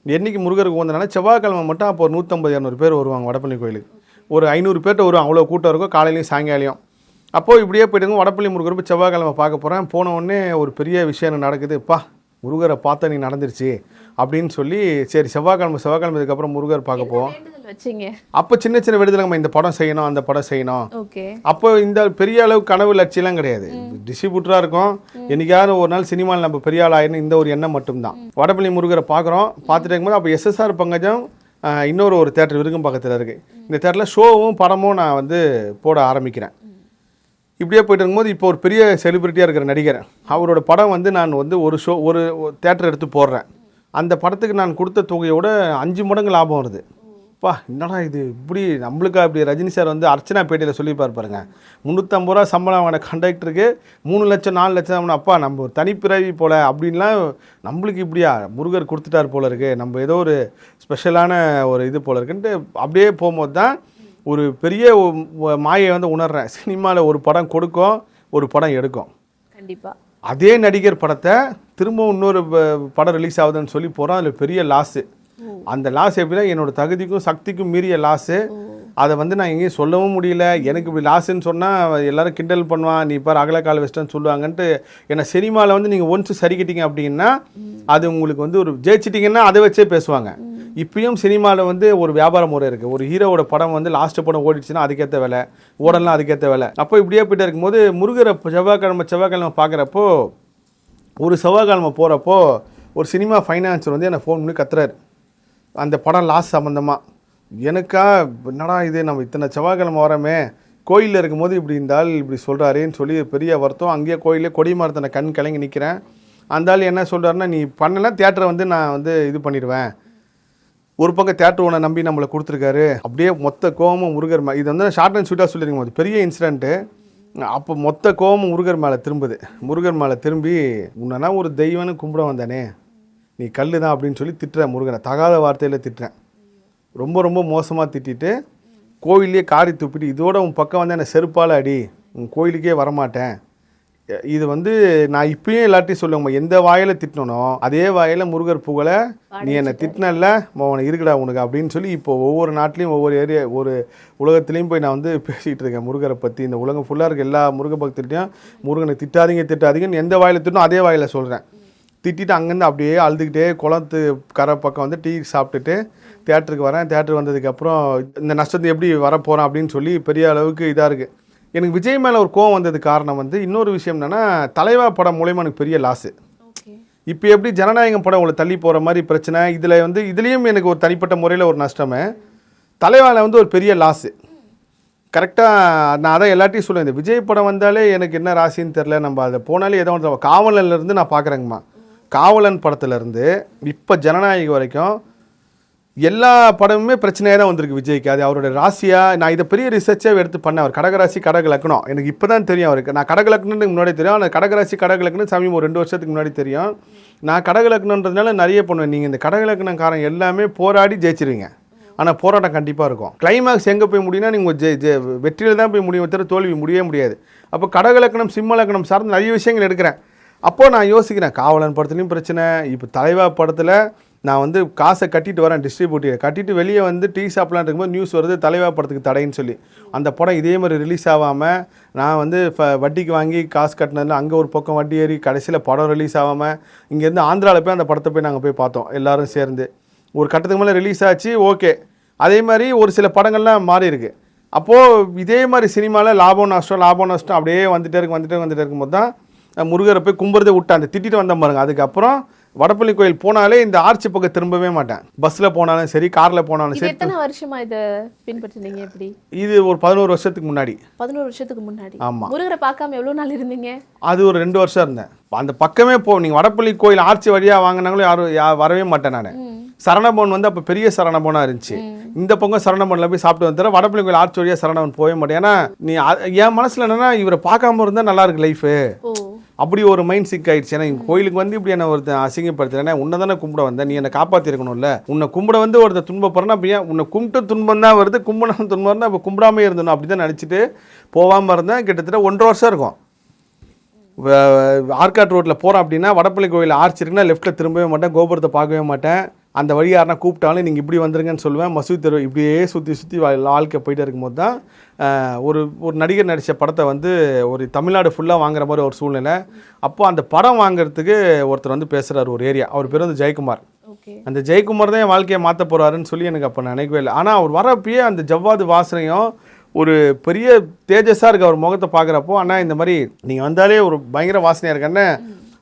என்றைக்கு முருகருக்கு வந்தனால செவ்வாய்க்கிழமை மட்டும் அப்போ ஒரு 150-200 பேர் வருவாங்க வடப்பள்ளி கோயிலுக்கு. ஒரு 500 பேர்ட்ட வருவாங்க, அவ்வளோ கூட்டம் இருக்கும் காலையிலையும் சாயங்காலையும். அப்போது இப்படியே போய்ட்டு வடப்பள்ளி முருகர் போய் செவ்வாய்க்கிழமை பார்க்க போகிறேன். போன உடனே ஒரு பெரிய விஷயம் நடக்குதுப்பா, முருகரை பார்த்தா நீ நடந்துருச்சு அப்படின்னு சொல்லி, சரி செவ்வாய்க்கிழமை இதுக்கப்புறம் முருகர் பார்க்க போவோம். அப்போ சின்ன சின்ன விடுதலைங்க, இந்த படம் செய்யணும் அந்த படம் செய்யணும். அப்போ இந்த பெரிய அளவு கனவு லட்சியெல்லாம் கிடையாது. டிஸ்ட்ரிபியூட்டராக இருக்கும், என்னைக்காவது ஒரு நாள் சினிமாவில் நம்ம பெரிய ஆள் ஆயிரும், இந்த ஒரு எண்ணம் மட்டும்தான். வடப்பள்ளி முருகரை பார்க்குறோம். பார்த்துட்டு இருக்கும்போது அப்போ SSR பங்கஜம் இன்னொரு ஒரு தேட்டர் விருகம் பக்கத்தில் இருக்குது. இந்த தேட்டரில் ஷோவும் படமும் நான் வந்து போட ஆரம்பிக்கிறேன். இப்படியே போய்ட்டு இருக்கும்போது இப்போ ஒரு பெரிய செலிபிரிட்டியாக இருக்கிற நடிகர், அவரோட படம் வந்து நான் வந்து ஒரு தேட்டர் எடுத்து போடுறேன். அந்த படத்துக்கு நான் கொடுத்த தொகையோட 5 மடங்கு லாபம் வருது. அப்பா என்னடா இது இப்படி நம்மளுக்கா? இப்படி ரஜினி சார் வந்து அர்ச்சனா பேட்டியில் சொல்லி பாருங்க, 350 ரூபா சம்பளம் வாங்கின கண்டக்டருக்கு 3 லட்சம் 4 லட்சம், அப்பா நம்ம ஒரு தனிப்பிறவி போல் அப்படின்லாம் நம்மளுக்கு இப்படியா முருகர் கொடுத்துட்டார் போல இருக்குது, நம்ம ஏதோ ஒரு ஸ்பெஷலான ஒரு இது போல் இருக்குன்ட்டு அப்படியே போகும்போது தான் ஒரு பெரிய மாயை வந்து உணர்றேன். சினிமாவில் ஒரு படம் கொடுக்கும், ஒரு படம் எடுக்கும். கண்டிப்பாக அதே நடிகர் படத்தை திரும்பவும் இன்னொரு படம் ரிலீஸ் ஆகுதுன்னு சொல்லி போகிறோம். அதில் பெரிய லாஸு. அந்த லாஸ் எப்படின்னா என்னோட தகுதிக்கும் சக்திக்கும் மீறிய லாஸு. அதை வந்து நான் எங்கேயும் சொல்லவும் முடியல. எனக்கு இப்படி லாஸுன்னு சொன்னால் எல்லோரும் கிண்டல் பண்ணுவான், நீ பாரு அகலக்கால் வெஸ்டர்ன்னு சொல்லுவாங்கன்ட்டு. ஏன்னா சினிமாவில் வந்து நீங்கள் ஒன்ஸ் சரிக்கிட்டீங்க அப்படின்னா அது உங்களுக்கு வந்து ஒரு ஜெயிச்சிட்டிங்கன்னா அதை வச்சே பேசுவாங்க. இப்பயும் சினிமாவில் வந்து ஒரு வியாபார முறை இருக்குது. ஒரு ஹீரோவோட படம் வந்து லாஸ்ட்டு படம் ஓடிடுச்சுன்னா அதுக்கேற்ற வேலை, ஓடலாம் அதுக்கேற்ற வேலை. அப்போ இப்படியே போய்ட்டு இருக்கும்போது முருகரை செவ்வாய்க்கிழமை பார்க்குறப்போ, ஒரு செவ்வாய்க்கிழமை போகிறப்போ ஒரு சினிமா ஃபைனான்சர் வந்து என்னை ஃபோன் பண்ணி கத்துறாரு, அந்த படம் லாஸ் சம்மந்தமாக. எனக்கா என்னடா இது, நம்ம இத்தனை செவ்வாய்க்கிழமை வரமே, கோயிலில் இருக்கும்போது இப்படி இருந்தால் இப்படி சொல்கிறாரேன்னு சொல்லி பெரிய வருத்தம். அங்கேயே கோயிலே கொடி மரத்தை நான் கண் கலங்கி நிற்கிறேன். அந்த ஆள் என்ன சொல்கிறாருன்னா, நீ பண்ணலாம் தியேட்டரை வந்து நான் வந்து இது பண்ணிடுவேன். ஒரு பக்கம் தேட்டர் ஓனை நம்பி நம்மளை கொடுத்துருக்காரு. அப்படியே மொத்த கோவமும் முருகர் இது வந்து ஷார்ட் அண்ட் ஸ்வீட்டாக சொல்லியிருக்கும் போது பெரிய இன்சிடென்ட்டு. அப்போ மொத்த கோவமும் முருகர் மேலே திரும்புது. முருகர் மேலே திரும்பி, உன்னா ஒரு தெய்வன்னு கும்பிட வந்தானே, நீ கல் தான் அப்படின்னு சொல்லி திட்டுறேன். முருகனை தகாத வார்த்தையில் திட்டுறேன். ரொம்ப ரொம்ப மோசமாக திட்டிட்டு கோயிலே காரி துப்பிட்டு, இதோட உன் பக்கம் வந்து என்னை செருப்பால் அடி, உன் கோயிலுக்கே வரமாட்டேன். இது வந்து நான் இப்பயும் எல்லாத்தையும் சொல்லுவேன், எந்த வாயில் திட்டினோ அதே வாயில் முருகர் புகழை, நீ என்னை திட்டினல்ல உனக்கு இருக்குடா உனக்கு அப்படின்னு சொல்லி இப்போ ஒவ்வொரு நாட்டிலையும் ஒவ்வொரு ஏரியா ஒரு உலகத்துலேயும் போய் நான் வந்து பேசிகிட்டு இருக்கேன் முருகரை பற்றி. இந்த உலகம் ஃபுல்லாக இருக்க எல்லா முருக பக்தர்கிட்டையும் முருகனை திட்டாதீங்கன்னு எந்த வாயில் திட்டணும் அதே வாயில் சொல்கிறேன். திட்டிட்டு அங்கேருந்து அப்படியே அழுதுகிட்டே குளத்து கரை பக்கம் வந்து டீ சாப்பிட்டுட்டு தேட்டருக்கு வரேன். தேட்டர் வந்ததுக்கப்புறம் இந்த நஷ்டத்தை எப்படி வரப்போகிறேன் அப்படின்னு சொல்லி பெரிய அளவுக்கு இதாக இருக்குது. எனக்கு விஜய் மேலே ஒரு கோவம் வந்தது காரணம் வந்து இன்னொரு விஷயம் என்னென்னா, தலைவா படம் மூலயமா எனக்கு பெரிய லாஸு. இப்போ எப்படி ஜனநாயகம் படம் உங்களை தள்ளி போகிற மாதிரி பிரச்சனை, இதில் வந்து இதுலேயும் எனக்கு ஒரு தனிப்பட்ட முறையில் ஒரு நஷ்டமே. தலைவால வந்து ஒரு பெரிய லாஸு. கரெக்டாக நான் அதான் எல்லாத்தையும் சொல்லுவேன், இந்த விஜய் படம் வந்தாலே எனக்கு என்ன ராசின்னு தெரில. நம்ம அதை போனாலே ஏதோ ஒன்று காவலன்லேருந்து நான் பார்க்குறேங்கம்மா. காவலன் படத்துலேருந்து இப்போ ஜனநாயகம் வரைக்கும் எல்லா படமுமே பிரச்சனையாக தான் வந்திருக்கு விஜய்க்கு. அது அவருடைய ராசியாக நான் இதை பெரிய ரிசர்ச்சாக எடுத்து பண்ணேன். அவர் கடகராசி கடக லக்னம் எனக்கு இப்போ தான் தெரியும் அவருக்கு. நான் கடக லக்னத்துக்கு முன்னாடி தெரியும், ஆனால் கடகராசி கடக லக்னம் சமயம் ஒரு 2 வருஷத்துக்கு முன்னாடி தெரியும். நான் கடக லக்னன்றதுனால நிறைய பண்ணுவேன். நீங்கள் இந்த கடக லக்னக்காரன் எல்லாமே போராடி ஜெயிச்சிருவீங்க, ஆனால் போராட்டம் கண்டிப்பாக இருக்கும். கிளைமேக்ஸ் எங்கே போய் முடியும்னா நீங்கள் வெற்றியில் தான் போய் முடியும், தவிர தோல்வி முடியவே முடியாது. அப்போ கடக லக்னம் சிம்ம லக்னம் சார்ந்து நிறைய விஷயங்கள் எடுக்கிறேன். அப்போது நான் யோசிக்கிறேன், காவலன் படத்துலையும் பிரச்சனை, இப்போ தலைவா படத்தில் நான் வந்து காசை கட்டிட்டு வரேன், டிஸ்ட்ரிபியூட்டர் கட்டிட்டு வெளியே வந்து டீ சாப்பிட்லான் இருக்கும்போது நியூஸ் வருது தலைவா படத்துக்கு தடைன்னு சொல்லி. அந்த படம் இதே மாதிரி ரிலீஸ் ஆகாமல் நான் வந்து வட்டிக்கு வாங்கி காசு கட்டினதில் அங்கே ஒரு பக்கம் வட்டி ஏறி கடைசியில் படம் ரிலீஸ் ஆகாமல் இங்கேருந்து ஆந்திராவில் போய் அந்த படத்தை போய் நாங்கள் போய் பார்த்தோம் எல்லோரும் சேர்ந்து. ஒரு கட்டத்துக்கு மேலே ரிலீஸ் ஆச்சு, ஓகே. அதே மாதிரி ஒரு சில படங்கள்லாம் மாறி இருக்குது. அப்போது இதே மாதிரி சினிமாவில் லாபம் நஷ்டம் அப்படியே வந்துட்டே இருக்கும்போது தான் முருகரை போய் கும்புறதை விட்டு அந்த திட்டிட்டு வந்த பாருங்க. அதுக்கப்புறம் வடப்பள்ளி கோயில் போனாலே இந்த ஆர்ச்சி பக்கம் திரும்பவே மாட்டேன். பஸ்ஸில் போனாலும் சரி, காரில் போனாலும் சரி. எத்தனை வருஷமா இதை பின்பற்றினீங்க? எப்படி? இது ஒரு 11 வருஷத்துக்கு முன்னாடி. 11 வருஷத்துக்கு முன்னாடி. ஆமா. முருகரை பார்க்காம எவ்வளவு நாள் இருந்தீங்க? அது ஒரு 2 வருஷம் இருந்தேன். அந்த பக்கமே நீங்கள் வடப்பள்ளி கோயில் ஆர்ச்சி வழியாக வாங்கினாங்களும் யாரும் வரவே மாட்டேன் நான். சரணபவன் வந்து அப்போ பெரிய சரணபவனாக இருந்துச்சு. இந்த பக்கம் சரணபவனில் போய் சாப்பிட்டு வந்துடுற, வடப்பள்ளி கோயில் ஆர்ச்சி வழியாக சரணபவன் போகவே மாட்டேன். ஏன்னா நீ என் மனசில் என்னன்னா இவரை பார்க்காம இருந்தால் நல்லா இருக்கு லைஃபு, அப்படி ஒரு மைண்ட் சிக் ஆயிடுச்சு. ஏன்னா கோயிலுக்கு வந்து இப்படி என்ன ஒருத்தன் அசிங்கப்படுத்துறேன்னா உன்னை தானே கும்பிட வந்தேன், நீ என்னை காப்பாற்றிருக்கணும்ல. உன்னை கும்பிட வந்து ஒருத்தர் துன்பப்படுறேன்னா அப்படியே உன்னை கும்பிட்டு துன்பம் தான் வருது, கும்பிடாம துன்பம் இருந்தால் அப்போ கும்பிடாமே இருந்தணும் அப்படி தான் நினச்சிட்டு போகாமல் இருந்தேன். கிட்டத்தட்ட 1.5 வருஷம் இருக்கும். ஆர்காட் ரோட்டில் போகிறோம் அப்படின்னா வடப்பள்ளி கோயில் ஆர்ச்சி இருக்குன்னா லெஃப்ட்டில் திரும்பவே மாட்டேன், கோபுரத்தை பார்க்கவே மாட்டேன். அந்த வழி யாருனா கூப்பிட்டாலும் நீங்கள் இப்படி வந்துருங்கன்னு சொல்லுவேன். மசூதி தெரு இப்படியே சுற்றி வாழ்க்கை போயிட்டே இருக்கும்போது தான் ஒரு நடிகர் நடித்த படத்தை வந்து ஒரு தமிழ்நாடு ஃபுல்லாக வாங்குற மாதிரி ஒரு சூழ்நிலை. அப்போது அந்த படம் வாங்குறதுக்கு ஒருத்தர் வந்து பேசுகிறார் ஒரு ஏரியா, அவர் பேர் வந்து ஜெயக்குமார். அந்த ஜெயக்குமார் தான் என் வாழ்க்கையை மாற்ற போகிறாருன்னு சொல்லி எனக்கு அப்போ நினைக்கவே இல்லை. ஆனால் அவர் வரப்பயே அந்த ஜவ்வாது வாசனையும் ஒரு பெரிய தேஜஸாக இருக்குது அவர் முகத்தை பார்க்குறப்போ. ஆனால் இந்த மாதிரி நீங்கள் வந்தாலே ஒரு பயங்கர வாசனையாக இருக்கேன்னு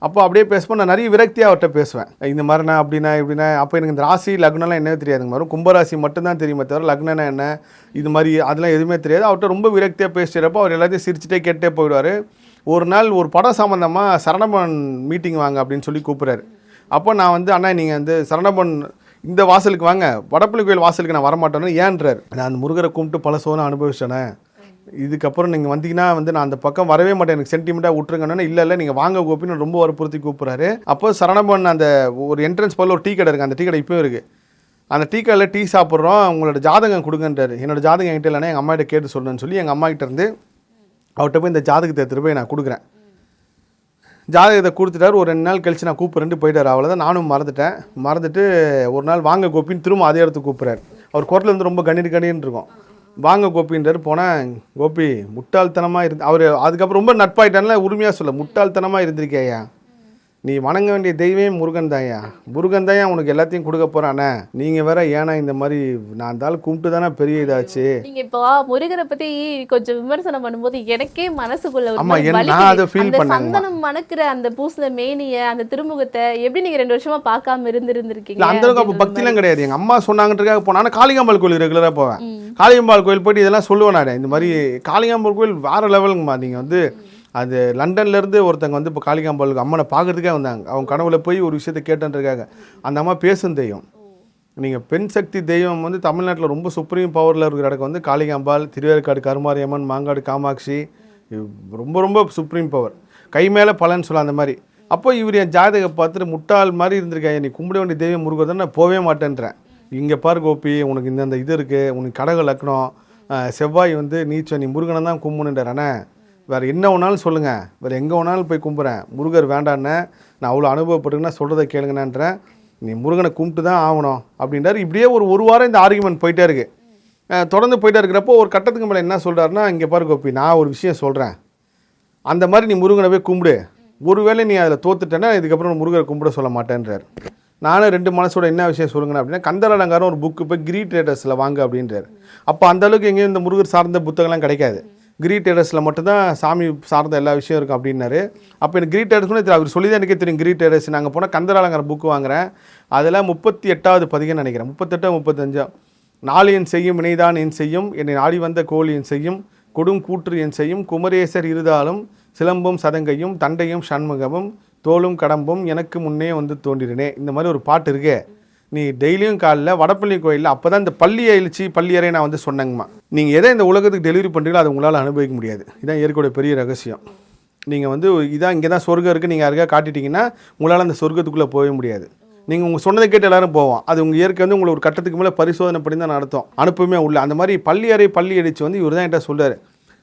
அப்போ அப்படியே பேசும்போது நான் நிறைய விரக்தியாக அவர்கிட்ட பேசுவேன். இந்த மாதிரினா அப்படின்னா இப்படின்னா. அப்போ எனக்கு இந்த ராசி லக்னம்லாம் என்னவே தெரியாதுங்க, மாதிரி கும்பராசி மட்டும்தான் தெரியுமே தவிர லக்னம்னா என்ன இது மாதிரி அதெல்லாம் எதுவுமே தெரியாது. அவர்கிட்ட ரொம்ப விரக்தியாக பேசுகிறப்போ அவர் எல்லாத்தையும் சிரிச்சுட்டே கேட்டே போயிடுவார். ஒரு நாள் ஒரு படம் சம்மந்தமாக சரணபவன் மீட்டிங் வாங்க அப்படின்னு சொல்லி கூப்பிட்றாரு. அப்போ நான் வந்து அண்ணா நீங்கள் வந்து சரணபவன் இந்த வாசலுக்கு வாங்க, வடப்பள்ளி கோயில் வாசலுக்கு நான் வரமாட்டேன்னு ஏன்றார். நான் அந்த முருகரை கும்பிட்டு பல சோதனை அனுபவிச்சேனே, இதுக்கப்புறம் நீங்கள் வந்தீங்கன்னா வந்து நான் அந்த பக்கம் வரவே மாட்டேன், எனக்கு சென்டிமெண்ட்டாக விட்டுருங்கன்னு. இல்லை நீங்கள் வாங்க கோப்பின்னு ரொம்ப வற்புறுத்தி கூப்பிட்றாரு. அப்போ சரணபவன் அந்த ஒரு என்ட்ரன்ஸ் போல் ஒரு டீ கடை இருக்குது, அந்த டீ கடை இப்போயும் இருக்குது. அந்த டீ கடையில் டீ சாப்பிட்றோம், உங்களோட ஜாதகம் கொடுங்கன்றாரு. என்னோடய ஜாதகம் என்கிட்ட இல்லைன்னா எங்கள் அம்மாகிட்ட கேட்டு சொல்லுன்னு சொல்லி எங்கள் அம்மாகிட்ட இருந்து அவர்கிட்ட போய் இந்த ஜாதகத்தை எடுத்துகிட்டு போய் நான் கொடுக்குறேன். ஜாதகத்தை கொடுத்துட்டார். ஒரு 2 நாள் கழிச்சு நான் கூப்பிட்றேன்ட்டு போயிட்டார். அவ்வளோதான். நானும் மறந்துட்டு ஒரு நாள் வாங்க கோப்பின்னு திரும்ப அதே இடத்துக்கு கூப்பிட்றாரு. அவர் குரல் வந்து ரொம்ப கண்ணீர்னு இருக்கும். வாங்க கோப்பின்றார். போனால் கோபி முட்டாள்தனமாக அவர் அதுக்கப்புறம் ரொம்ப நட்பாயிட்டான்ல, உரிமையாக சொல்ல முட்டாள்தனமாக இருந்திருக்கேயா, நீ வணங்க வேண்டிய தெய்வமே முருகன் தாயா, முருகன் தாயா உனக்கு எல்லாத்தையும் கொடுக்க போறானே, நீங்க வேற ஏன்னா இந்த மாதிரி நான் இருந்தாலும் கும்பிட்டு தானே பெரிய இதாச்சு. நீங்க இப்போ முருகரை பத்தி கொஞ்சம் விமர்சனம் பண்ணும்போது எனக்கே மனசுக்குள்ள சந்தனம் மணக்கிற அந்த பூசின மேனிய அந்த திருமுகத்தை எப்படி நீங்க 2 வருஷமா பார்க்காம இருந்திருக்கீங்க? அந்த அளவுக்கு பக்தி எல்லாம் கிடையாது. எங்க அம்மா சொன்னாங்கன்றதுக்காக போனா காளிகாம்பாள் கோயில் ரெகுலரா போவேன். காளிகாம்பாள் கோயில் போயிட்டு இதெல்லாம் சொல்லுவேன் நான். இந்த மாதிரி காளிகாம்பாள் கோயில் வேற லெவலுங்கம்மா. நீங்க வந்து அது லண்டன்லேருந்து ஒருத்தங்க வந்து இப்போ காளிகாம்பாளுக்கு அம்மனை பார்க்குறதுக்காக வந்தாங்க. அவங்க கனவுல போய் ஒரு விஷயத்தை கேட்டுருக்காங்க. அந்த அம்மா பேசும் தெய்வம். நீங்கள் பெண் சக்தி தெய்வம் வந்து தமிழ்நாட்டில் ரொம்ப சுப்ரீம் பவரில் இருக்கிற இடக்கு வந்து காளிகாம்பாள், திருவேற்காடு கருமாரியம்மன், மாங்காடு காமாட்சி, ரொம்ப ரொம்ப சுப்ரீம் பவர், கை மேலே பலன்னு சொல்ல அந்த மாதிரி. அப்போ இவர் என் ஜாதகம் பார்த்துட்டு முட்டாள் மாதிரி இருந்திருக்காங்க, நீ கும்பிட வேண்டிய தெய்வம் முருகர் தான், நான் போவே மாட்டேன்றேன். இங்கே பாரு கோபி, உனக்கு இந்த இது இருக்குது, உனக்கு கடக லக்னம், செவ்வாய் வந்து நீச்சம், நீ முருகனை தான் கும்பிடுன்றேனே, வேறு என்ன வேணாலும் சொல்லுங்கள், வேறு எங்கே வேணாலும் போய் கும்பிட்றேன், முருகர் வேண்டான்னு நான் அவ்வளோ அனுபவப்பட்டுங்கன்னா சொல்கிறத கேளுங்கன்றேன், நீ முருகனை கும்பிட்டு தான் ஆகணும் அப்படின்றாரு. இப்படியே ஒரு வாரம் இந்த ஆர்குமெண்ட் போயிட்டே இருக்குது. தொடர்ந்து போயிட்டே இருக்கிறப்போ ஒரு கட்டத்துக்கு மேலே என்ன சொல்கிறாருன்னா, இங்கே பாரு கோபி, நான் ஒரு விஷயம் சொல்கிறேன், அந்த மாதிரி நீ முருகனை போய் கும்பிடு, ஒருவேளை நீ அதில் தோத்துட்டேன்னா இதுக்கப்புறம் முருகரை கும்பிட சொல்ல மாட்டேன்றார். நானும் 2 மனசோட என்ன விஷயம் சொல்லுங்கண்ணா அப்படின்னா, கந்தர் அலங்காரம் ஒரு புக்கு போய் கிரீட் ரேட்டர்ஸில் வாங்க அப்படின்றார். அப்போ அந்தளவுக்கு எங்கேயும் இந்த முருகர் சார்ந்த புத்தகம்லாம் கிடைக்காது. கிரி டெரஸில் மட்டும்தான் சாமி சார்ந்த எல்லா விஷயம் இருக்கும் அப்படின்னாரு. அப்போ எனக்கு கிரி டெரஸ் கூட அவர் சொல்லி தான் எனக்கே தெரியும். கிரி டெரஸ் நாங்கள் போனால் கந்தராலங்கிற புக்கு வாங்குறேன். அதில் 38வது பதிகன்னு நினைக்கிறேன், 38 35. 4 என் செய்யும் வினைதான் என் செய்யும், என்னை நாடி வந்த கோல் என் செய்யும், கொடும் கூற்று என் செய்யும், குமரேசர் இருதாலும் சிலம்பும் சதங்கையும் தண்டையும் சண்முகமும் தோளும் கடம்பும் எனக்கு முன்னே வந்து தோன்றினே. இந்த மாதிரி ஒரு பாட்டு இருக்கே. நீ டெய்லியும் காலைல வடப்பள்ளி கோயிலில் அப்போ தான் இந்த பள்ளியை எழுச்சி பள்ளியறை நான் வந்து சொன்னேங்கம்மா. நீங்கள் எதை இந்த உலகத்துக்கு டெலிவரி பண்ணுறீங்களோ அதை உங்களால் அனுபவிக்க முடியாது. இதான் இயற்கையோட பெரிய ரகசியம். நீங்கள் வந்து இதான் இங்கே தான் சொர்க்கம் இருக்குது நீங்கள் யாருக்காக காட்டிட்டீங்கன்னா உங்களால் அந்த சொர்க்கத்துக்குள்ளே போக முடியாது. நீங்கள் உங்கள் சொன்னதை கேட்டு எல்லாரும் போவோம். அது உங்கள் இயற்கை வந்து உங்களை ஒரு கட்டத்துக்கு மேலே பரிசோதனை பண்ணி தான் நடத்தும், அனுப்பவே உள்ள. அந்த மாதிரி பள்ளி எழுச்சி வந்து இவர் தான் என்கிட்ட சொல்கிறார்.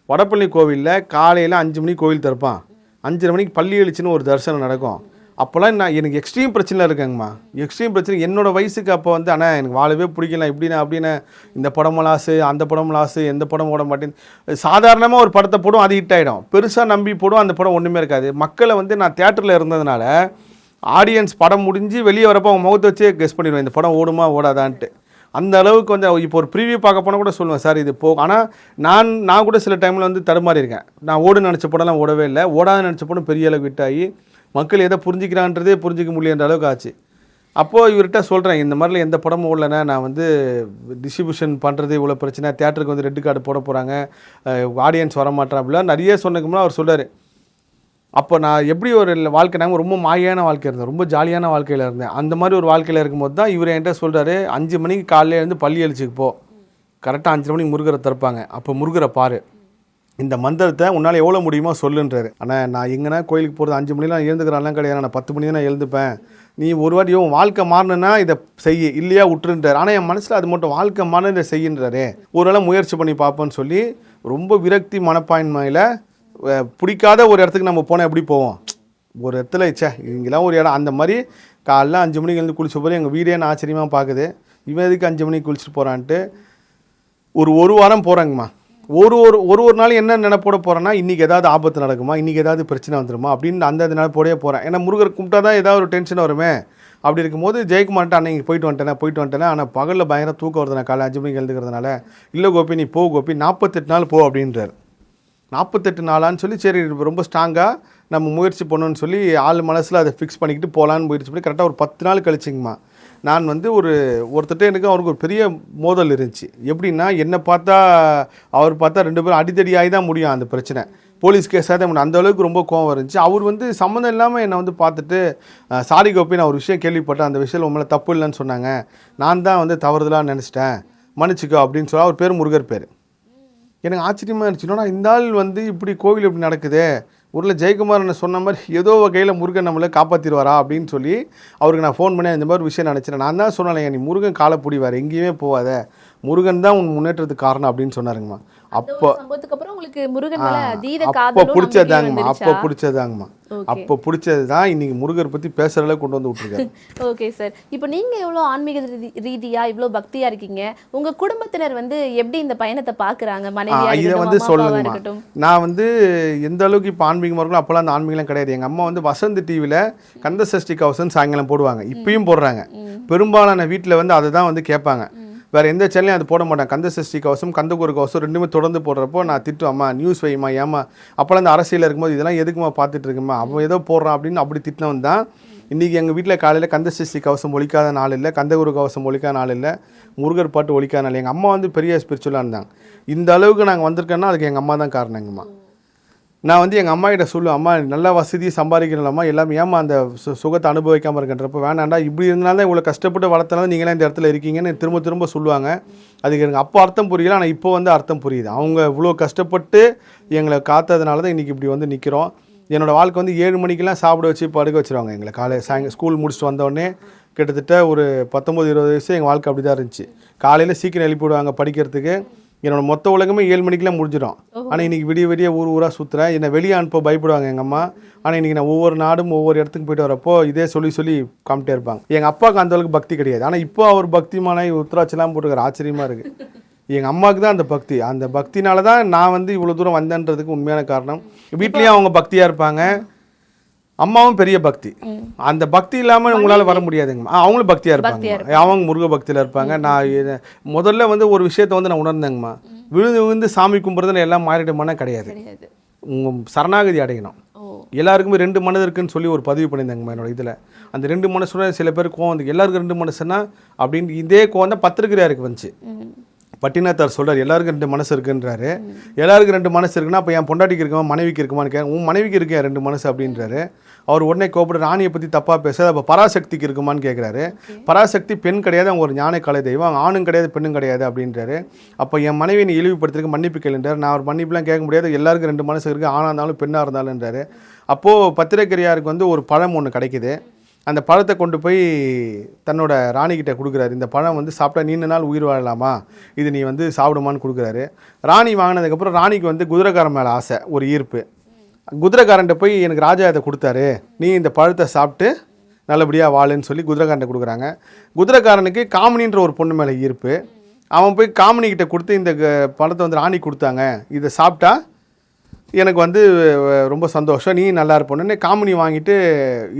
வடப்பள்ளி கோவிலில் காலையில் 5 மணிக்கு கோவில் திறப்பான், 5:30 மணிக்கு பள்ளி எழுச்சின்னு ஒரு தரிசனம் நடக்கும். அப்போல்லாம் நான் எனக்கு எக்ஸ்ட்ரீம் பிரச்சனை இருக்கேங்கம்மா. எக்ஸ்ட்ரீம் பிரச்சனை என்னோடய வயசுக்கு அப்போ வந்து ஆனால் எனக்கு வாழவே பிடிக்கல இப்படின்னா அப்படின்னு இந்த படம் லாஸு அந்த படம் லாஸு எந்த படம் ஓட மாட்டேன்னு சாதாரணமாக ஒரு படத்தை போடும், அது ஹிட் ஆகிடும். பெருசாக நம்பி போடும், அந்த படம் ஒன்றுமே இருக்காது. மக்களை வந்து நான் தியேட்டரில் இருந்ததுனால ஆடியன்ஸ் படம் முடிஞ்சு வெளியே வரப்போ அவங்க முகத்தை வச்சே கெஸ் பண்ணிடுவேன் இந்த படம் ஓடுமா ஓடாதான்ட்டு. அந்த அளவுக்கு வந்து இப்போ ஒரு ப்ரீவியூ பார்க்க போனால் கூட சொல்லுவேன் சார் இது போ. ஆனால் நான் கூட சில டைமில் வந்து தடுமாறி இருக்கேன். நான் ஓடுன்னு நினச்ச படம்லாம் ஓடவே இல்லை, ஓடாதுன்னு நினச்ச படம் பெரிய அளவுக்கு ஹிட் ஆகி மக்கள் எதை புரிஞ்சிக்கிறான்றதே புரிஞ்சிக்க முடியன்ற அளவுக்கு ஆச்சு. அப்போது இவர்கிட்ட சொல்கிறேன் இந்த மாதிரிலாம் எந்த படமும் ஓடலைன்னா நான் வந்து டிஸ்ட்ரிபியூஷன் பண்ணுறது இவ்வளோ பிரச்சனை, தியேட்டருக்கு வந்து ரெட் கார்டு போட போகிறாங்க, ஆடியன்ஸ் வரமாட்டேன் அப்படிலாம் நிறைய சொன்னதுக்கு அவர் சொல்கிறார். அப்போ நான் எப்படி ஒரு வாழ்க்கை நாங்கள் ரொம்ப மாயான வாழ்க்கை இருந்தேன், ரொம்ப ஜாலியான வாழ்க்கையில் இருந்தேன். அந்த மாதிரி ஒரு வாழ்க்கையில் இருக்கும்போது தான் இவர் என்கிட்ட சொல்கிறாரு 5 மணிக்கு காலையில் இருந்து பள்ளி எழுச்சிக்கு போ, கரெக்டாக 5 மணிக்கு முருகரை திறப்பாங்க, அப்போ முருகரை பாரு, இந்த மந்திரத்தை உன்னால் எவ்வளோ முடியுமோ சொல்லுன்றாரு. ஆனால் நான் எங்கன்னா கோயிலுக்கு போகிறது 5 மணிலாம் எழுந்துக்கிறான்லாம் கிடையாது, நான் 10 மணி தான் நான் எழுந்துப்பேன். நீ ஒரு வாட்டி உன் வாழ்க்கை மாறணுன்னா இதை செய்ய, இல்லையா விட்டுருன்றார். ஆனால் என் மனசில் அது மட்டும் வாழ்க்கை மாறின இதை செய்யின்றாரு. ஒரு வேளை முயற்சி பண்ணி பார்ப்போன்னு சொல்லி ரொம்ப விரக்தி மனப்பான்மையில் பிடிக்காத ஒரு இடத்துக்கு நம்ம போனால் எப்படி போவோம், ஒரு இடத்துல இங்கெல்லாம் ஒரு இடம் அந்த மாதிரி காலைல 5 மணிக்கு எழுந்து குளிச்ச போது எங்கள் வீடே நான் ஆச்சரியமாக பார்க்குது. இவன் எதுக்கு 5 மணிக்கு குளிச்சுட்டு போகிறான்ட்டு ஒரு வாரம் போகிறாங்கம்மா. ஒரு நாள் என்ன நினைப்போட போகிறேன்னா இன்றைக்கி ஏதாவது ஆபத்து நடக்குமா, இன்றைக்கி ஏதாவது பிரச்சனை வந்துடுமா அப்படின்னு அந்த நினைப்போடே போகிறேன். ஏன்னா முருகர் கும்பிட்டா தான் ஏதாவது ஒரு டென்ஷன் வருமே. அப்படி இருக்கும்போது ஜெயக்குமார்ட்ட அன்னைக்கு போயிட்டு வந்துட்டேன். ஆனால் பகலில் பயங்கர தூக்கம் வருது, நான் காலை 5 மணிக்கு எழுதுக்கிறதுனால. இல்லை கோபி நீ போ கோபி, 48 நாள் போ அப்படின்றார். 48 நாளான்னு சொல்லி சரி ரொம்ப ஸ்ட்ராங்காக நம்ம முயற்சி பண்ணணும்னு சொல்லி ஆள் மனசில் அதை ஃபிக்ஸ் பண்ணிக்கிட்டு போகலான்னு முயற்சி பண்ணி கரெக்டாக ஒரு 10 நாள் கழிச்சிங்கம்மா. நான் வந்து ஒருத்தட்ட எனக்கு அவருக்கு ஒரு பெரிய மோதல் இருந்துச்சு. எப்படின்னா என்னை பார்த்தா அவர் பார்த்தா 2 பேரும் அடித்தடியாகி தான் முடியும் அந்த பிரச்சனை, போலீஸ் கேஸாக தான் முடியும். அந்த அளவுக்கு ரொம்ப கோவம் இருந்துச்சு. அவர் வந்து சம்மந்தம் இல்லாமல் என்னை வந்து பார்த்துட்டு சாரி கோப்பி நான் ஒரு விஷயம் கேள்விப்பட்டேன், அந்த விஷயம் உங்களை தப்பு இல்லைன்னு சொன்னாங்க, நான் தான் வந்து தவறுதலாக நினச்சிட்டேன், மன்னிச்சிக்கோ அப்படின்னு சொல்லி அவர் பேர் முருகர் பேர். எனக்கு ஆச்சரியமாக இருந்துச்சுன்னா இந்த ஆள் வந்து இப்படி கோவில் இப்படி நடக்குது, ஊரில் ஜெயக்குமார் என்ன சொன்ன மாதிரி ஏதோ வகையில் முருகன் நம்மளை காப்பாற்றிடுவாரா அப்படின்னு சொல்லி அவருக்கு நான் ஃபோன் பண்ணி இந்த மாதிரி விஷயம் நினச்சிட்டேன். நான் தான் சொன்னேன் நீ முருகன் காலை பிடிவார், எங்கேயுமே போகாத, முருகன் தான் உன் முன்னேற்றத்துக்கு காரணம் அப்படின்னு சொன்னாருங்கம்மா. அப்போ பிடிச்சதாங்கம்மா அப்போ பிடிச்சது தான் இன்னைக்கு முருகர் பற்றி பேசுகிறத கொண்டு வந்து விட்டுருக்காரு. ஓகே சார், இப்போ நீங்கள் எவ்வளோ ஆன்மீக ரீதியாக இவ்வளோ பக்தியாக இருக்கீங்க, உங்கள் குடும்பத்தினர் வந்து எப்படி இந்த பயணத்தை பார்க்குறாங்க? இதை வந்து சொல்லுங்கம்மா. நான் வந்து எந்த அளவுக்கு இப்போ ஆன்மீகமாக இருக்கணும் அப்போல்லாம் அந்த ஆன்மீகம் கிடையாது. எங்கள் அம்மா வந்து வசந்த் டிவியில் கந்த சஷ்டி கவசம் சாயங்காலம் போடுவாங்க, இப்பயும் போடுறாங்க. பெரும்பாலான வீட்டில் வந்து அதை தான் வந்து கேட்பாங்க, வேறு எந்த சேனலையும் அது போட மாட்டாங்க. கந்த சஷ்டி கவசம் கந்தகுரு கவசம் ரெண்டுமே தொடர்ந்து போடுறப்போ நான் திட்டுவேன், அம்மா நியூஸ் வைமா ஏமா, அப்போல்லாம் அந்த அரசியல் இருக்கும்போது இதெல்லாம் எதுக்குமா பார்த்துட்டு இருக்குமா, அவன் ஏதோ போடுறான் அப்படின்னு அப்படி திட்டினவன் தான். இன்றைக்கி எங்கள் வீட்டில் காலையில் கந்த சஷ்டி கவசம் ஒழிக்காத நாள் இல்லை, கந்தகுரு கவசம் ஒழிக்காத நாள் இல்லை, முருகர் பாட்டு ஒழிக்காத நாள். எங்கள் அம்மா வந்து பெரிய ஸ்பிரிச்சுவலாக இருந்தாங்க. இந்த அளவுக்கு நாங்கள் வந்திருக்கோன்னா அதுக்கு எங்கள் அம்மா தான் காரணம். எங்கம்மா நான் வந்து எங்கள் அம்மா கிட்ட சொல்லுவேன், அம்மா நல்லா வசதி சம்பாதிக்கணும்மா, எல்லாமே ஏமா அந்த சுகத்தை அனுபவிக்காமல் இருக்கின்றப்போ வேணாண்டா, இப்படி இருந்தாலும் தான் இவ்வளோ கஷ்டப்பட்டு வளர்த்தனால நீங்களாம் இந்த இடத்துல இருக்கீங்கன்னு திரும்ப சொல்லுவாங்க. அதுக்கு எனக்கு அப்போ அர்த்தம் புரியல, ஆனால் இப்போ வந்து அர்த்தம் புரியுது. அவங்க இவ்வளோ கஷ்டப்பட்டு எங்களை காத்ததுனால தான் இன்றைக்கி இப்படி வந்து நிற்கிறோம். என்னோடய வாழ்க்கை வந்து 7 மணிக்கெலாம் சாப்பிட வச்சு படுக்க வச்சுருவாங்க எங்களை. சாயங்காலம் ஸ்கூல் முடிச்சுட்டு வந்தோடனே கிட்டத்தட்ட ஒரு 19-20 வயசு எங்கள் வாழ்க்கை அப்படி தான் இருந்துச்சு. காலையில் சீக்கிரம் எழுப்பி விடுவாங்க படிக்கிறதுக்கு. என்னோட மொத்த உலகமே 7 மணிக்கெலாம் முடிஞ்சிடும். ஆனால் இன்றைக்கி விடிய ஊராக சுற்றுறேன். என்னை வெளியே அனுப்ப பயப்படுவாங்க எங்கள் அம்மா. ஆனால் இன்றைக்கி நான் ஒவ்வொரு நாடும் ஒவ்வொரு இடத்துக்கு போய்ட்டு வரப்போ இதே சொல்லி காமிட்டே இருப்பாங்க. எங்கள் அப்பாவுக்கு அந்தளவுக்கு பக்தி கிடையாது, ஆனால் இப்போ அவர் பக்திமான உத்தராட்செல்லாம் போட்டுக்கிற ஆச்சரியமாக இருக்குது. எங்கள் அம்மாவுக்கு தான் அந்த பக்தினால தான் நான் வந்து இவ்வளோ தூரம் வந்தேன்றதுக்கு உண்மையான காரணம். வீட்லேயும் அவங்க பக்தியாக இருப்பாங்க, அம்மாவும் பெரிய பக்தி. அந்த பக்தி இல்லாமல் உங்களால் வர முடியாதுங்க. அவங்களும் பக்தியாக இருப்பாங்க, அவங்க முருக பக்தியில் இருப்பாங்க. நான் முதல்ல வந்து ஒரு விஷயத்த வந்து நான் உணர்ந்தேங்கம்மா, விழுந்து விழுந்து சாமி கும்பிட்றதுல எல்லாம் மாறிடுமானா கிடையாது. சரணாகதி அடையணும். எல்லாருக்குமே 2 மனது இருக்குன்னு சொல்லி ஒரு பதிவு பண்ணியிருந்தாங்க என்னோட இதில். அந்த 2 மனசுனா சில பேர் கோவம் வந்து எல்லாருக்கும் 2 மனசுன்னா அப்படின்னு இதே கோவம் தான் பத்திரிகையாருக்கு வந்துச்சு. பட்டினத்தார் சொல்கிறார் எல்லாருக்கும் 2 மனசு இருக்குன்றாரு. எல்லாருக்கும் 2 மனசு இருக்குன்னா அப்போ என் பொண்டாட்டிக்கு இருக்குமா மனைவிக்கு இருக்குமான்னு கேட்க உன் மனைவிக்கு இருக்கேன் 2 மனசு அப்படின்றாரு. அவர் உடனே கோபப்பட ராணியை பற்றி தப்பாக பேசாது அப்போ பராசக்திக்கு இருக்குமான்னு கேட்குறாரு. பராசக்தி பெண் கிடையாது, அவங்க ஒரு ஞான கலை தெய்வம், அவங்க ஆணும் கிடையாது பெண்ணும் கிடையாது அப்படின்றாரு. அப்போ என் மனைவியை நீ இழிவுபடுத்திருக்கு மன்னிப்பு கேளுன்றார். நான் ஒரு மன்னிப்புலாம் கேட்க முடியாது, எல்லாருக்கும் 2 மனசு இருக்குது, ஆணாக இருந்தாலும் பெண்ணாக இருந்தாலும்ன்றாரு. அப்போது பத்திரிகையாருக்கு வந்து ஒரு பழம் ஒன்று கிடைக்குது. அந்த பழத்தை கொண்டு போய் தன்னோட ராணிக்கிட்ட கொடுக்குறாரு. இந்த பழம் வந்து சாப்பிட்டா நீண்ட நாள் உயிர் வாழலாமா, இது நீ வந்து சாப்பிடுமான்னு கொடுக்குறாரு. ராணி வாங்கினதுக்கப்புறம் ராணிக்கு வந்து குதிரைக்காரன் மேலே ஆசை, ஒரு ஈர்ப்பு. குதிரைக்காரன்ட்ட போய் எனக்கு ராஜா இதை கொடுத்தாரு, நீ இந்த பழத்தை சாப்பிட்டு நல்லபடியாக வாழுன்னு சொல்லி குதிரைக்காரன்ட்ட கொடுக்குறாங்க. குதிரைக்காரனுக்கு காமினின்ற ஒரு பொண்ணு மேலே ஈர்ப்பு. அவன் போய் காமினிக்கிட்ட கொடுத்து இந்த பழத்தை வந்து ராணி கொடுத்தாங்க, இதை சாப்பிட்டா எனக்கு வந்து ரொம்ப சந்தோஷம், நீ நல்லா இருப்போன்னு காமினி வாங்கிட்டு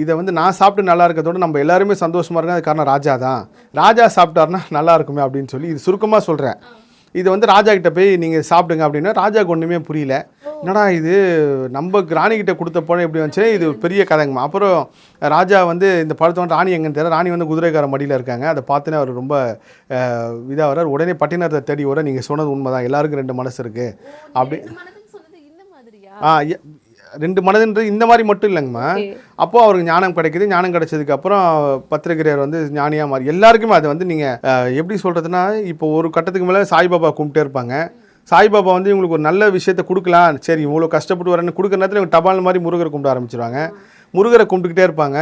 இதை வந்து நான் சாப்பிட்டு நல்லா இருக்கிறதோட நம்ம எல்லாருமே சந்தோஷமாக இருக்கோம், அது காரணம் ராஜா தான், ராஜா சாப்பிட்டாருன்னா நல்லா இருக்குமே அப்படின்னு சொல்லி இது சுருக்கமாக சொல்கிறேன். இது வந்து ராஜா கிட்ட போய் நீங்கள் சாப்பிடுங்க அப்படின்னா ராஜாவுக்கு ஒன்றுமே புரியல. என்னடா இது நம்ம ராணிக்கிட்ட கொடுத்த பழம் எப்படி வந்துச்சு, இது பெரிய கதைங்கம்மா. அப்புறம் ராஜா வந்து இந்த பழத்தை வந்து ராணி எங்கன்னு தெரியல, ராணி வந்து குதிரைக்கார மடியில் இருக்காங்க. அதை பார்த்துன்னு அவர் ரொம்ப இதாக வர்றார். உடனே பட்டினத்தை தேடி வர நீங்கள் சொன்னது உண்மைதான், எல்லாருக்கும் 2 மனசு இருக்குது அப்படி. 2 மனதுன்றது இந்த மாதிரி மட்டும் இல்லைங்கம்மா. அப்போ அவருக்கு ஞானம் கிடைக்குது. ஞானம் கிடைச்சதுக்கு அப்புறம் பத்திரிகையார் வந்து ஞானியாக மாறி எல்லாருக்குமே அது வந்து நீங்கள் எப்படி சொல்கிறதுனா, இப்போ ஒரு கட்டத்துக்கு மேலே சாய்பாபா கும்பிட்டே இருப்பாங்க. சாய்பாபா வந்து இவங்களுக்கு ஒரு நல்ல விஷயத்தை கொடுக்கலாம், சரி இவ்வளோ கஷ்டப்பட்டு வரேன்னு கொடுக்குற நேரத்தில் இவங்க டபால் மாதிரி முருகரை கும்பிட ஆரம்பிச்சிருவாங்க. முருகரை கும்பிட்டுக்கிட்டே இருப்பாங்க.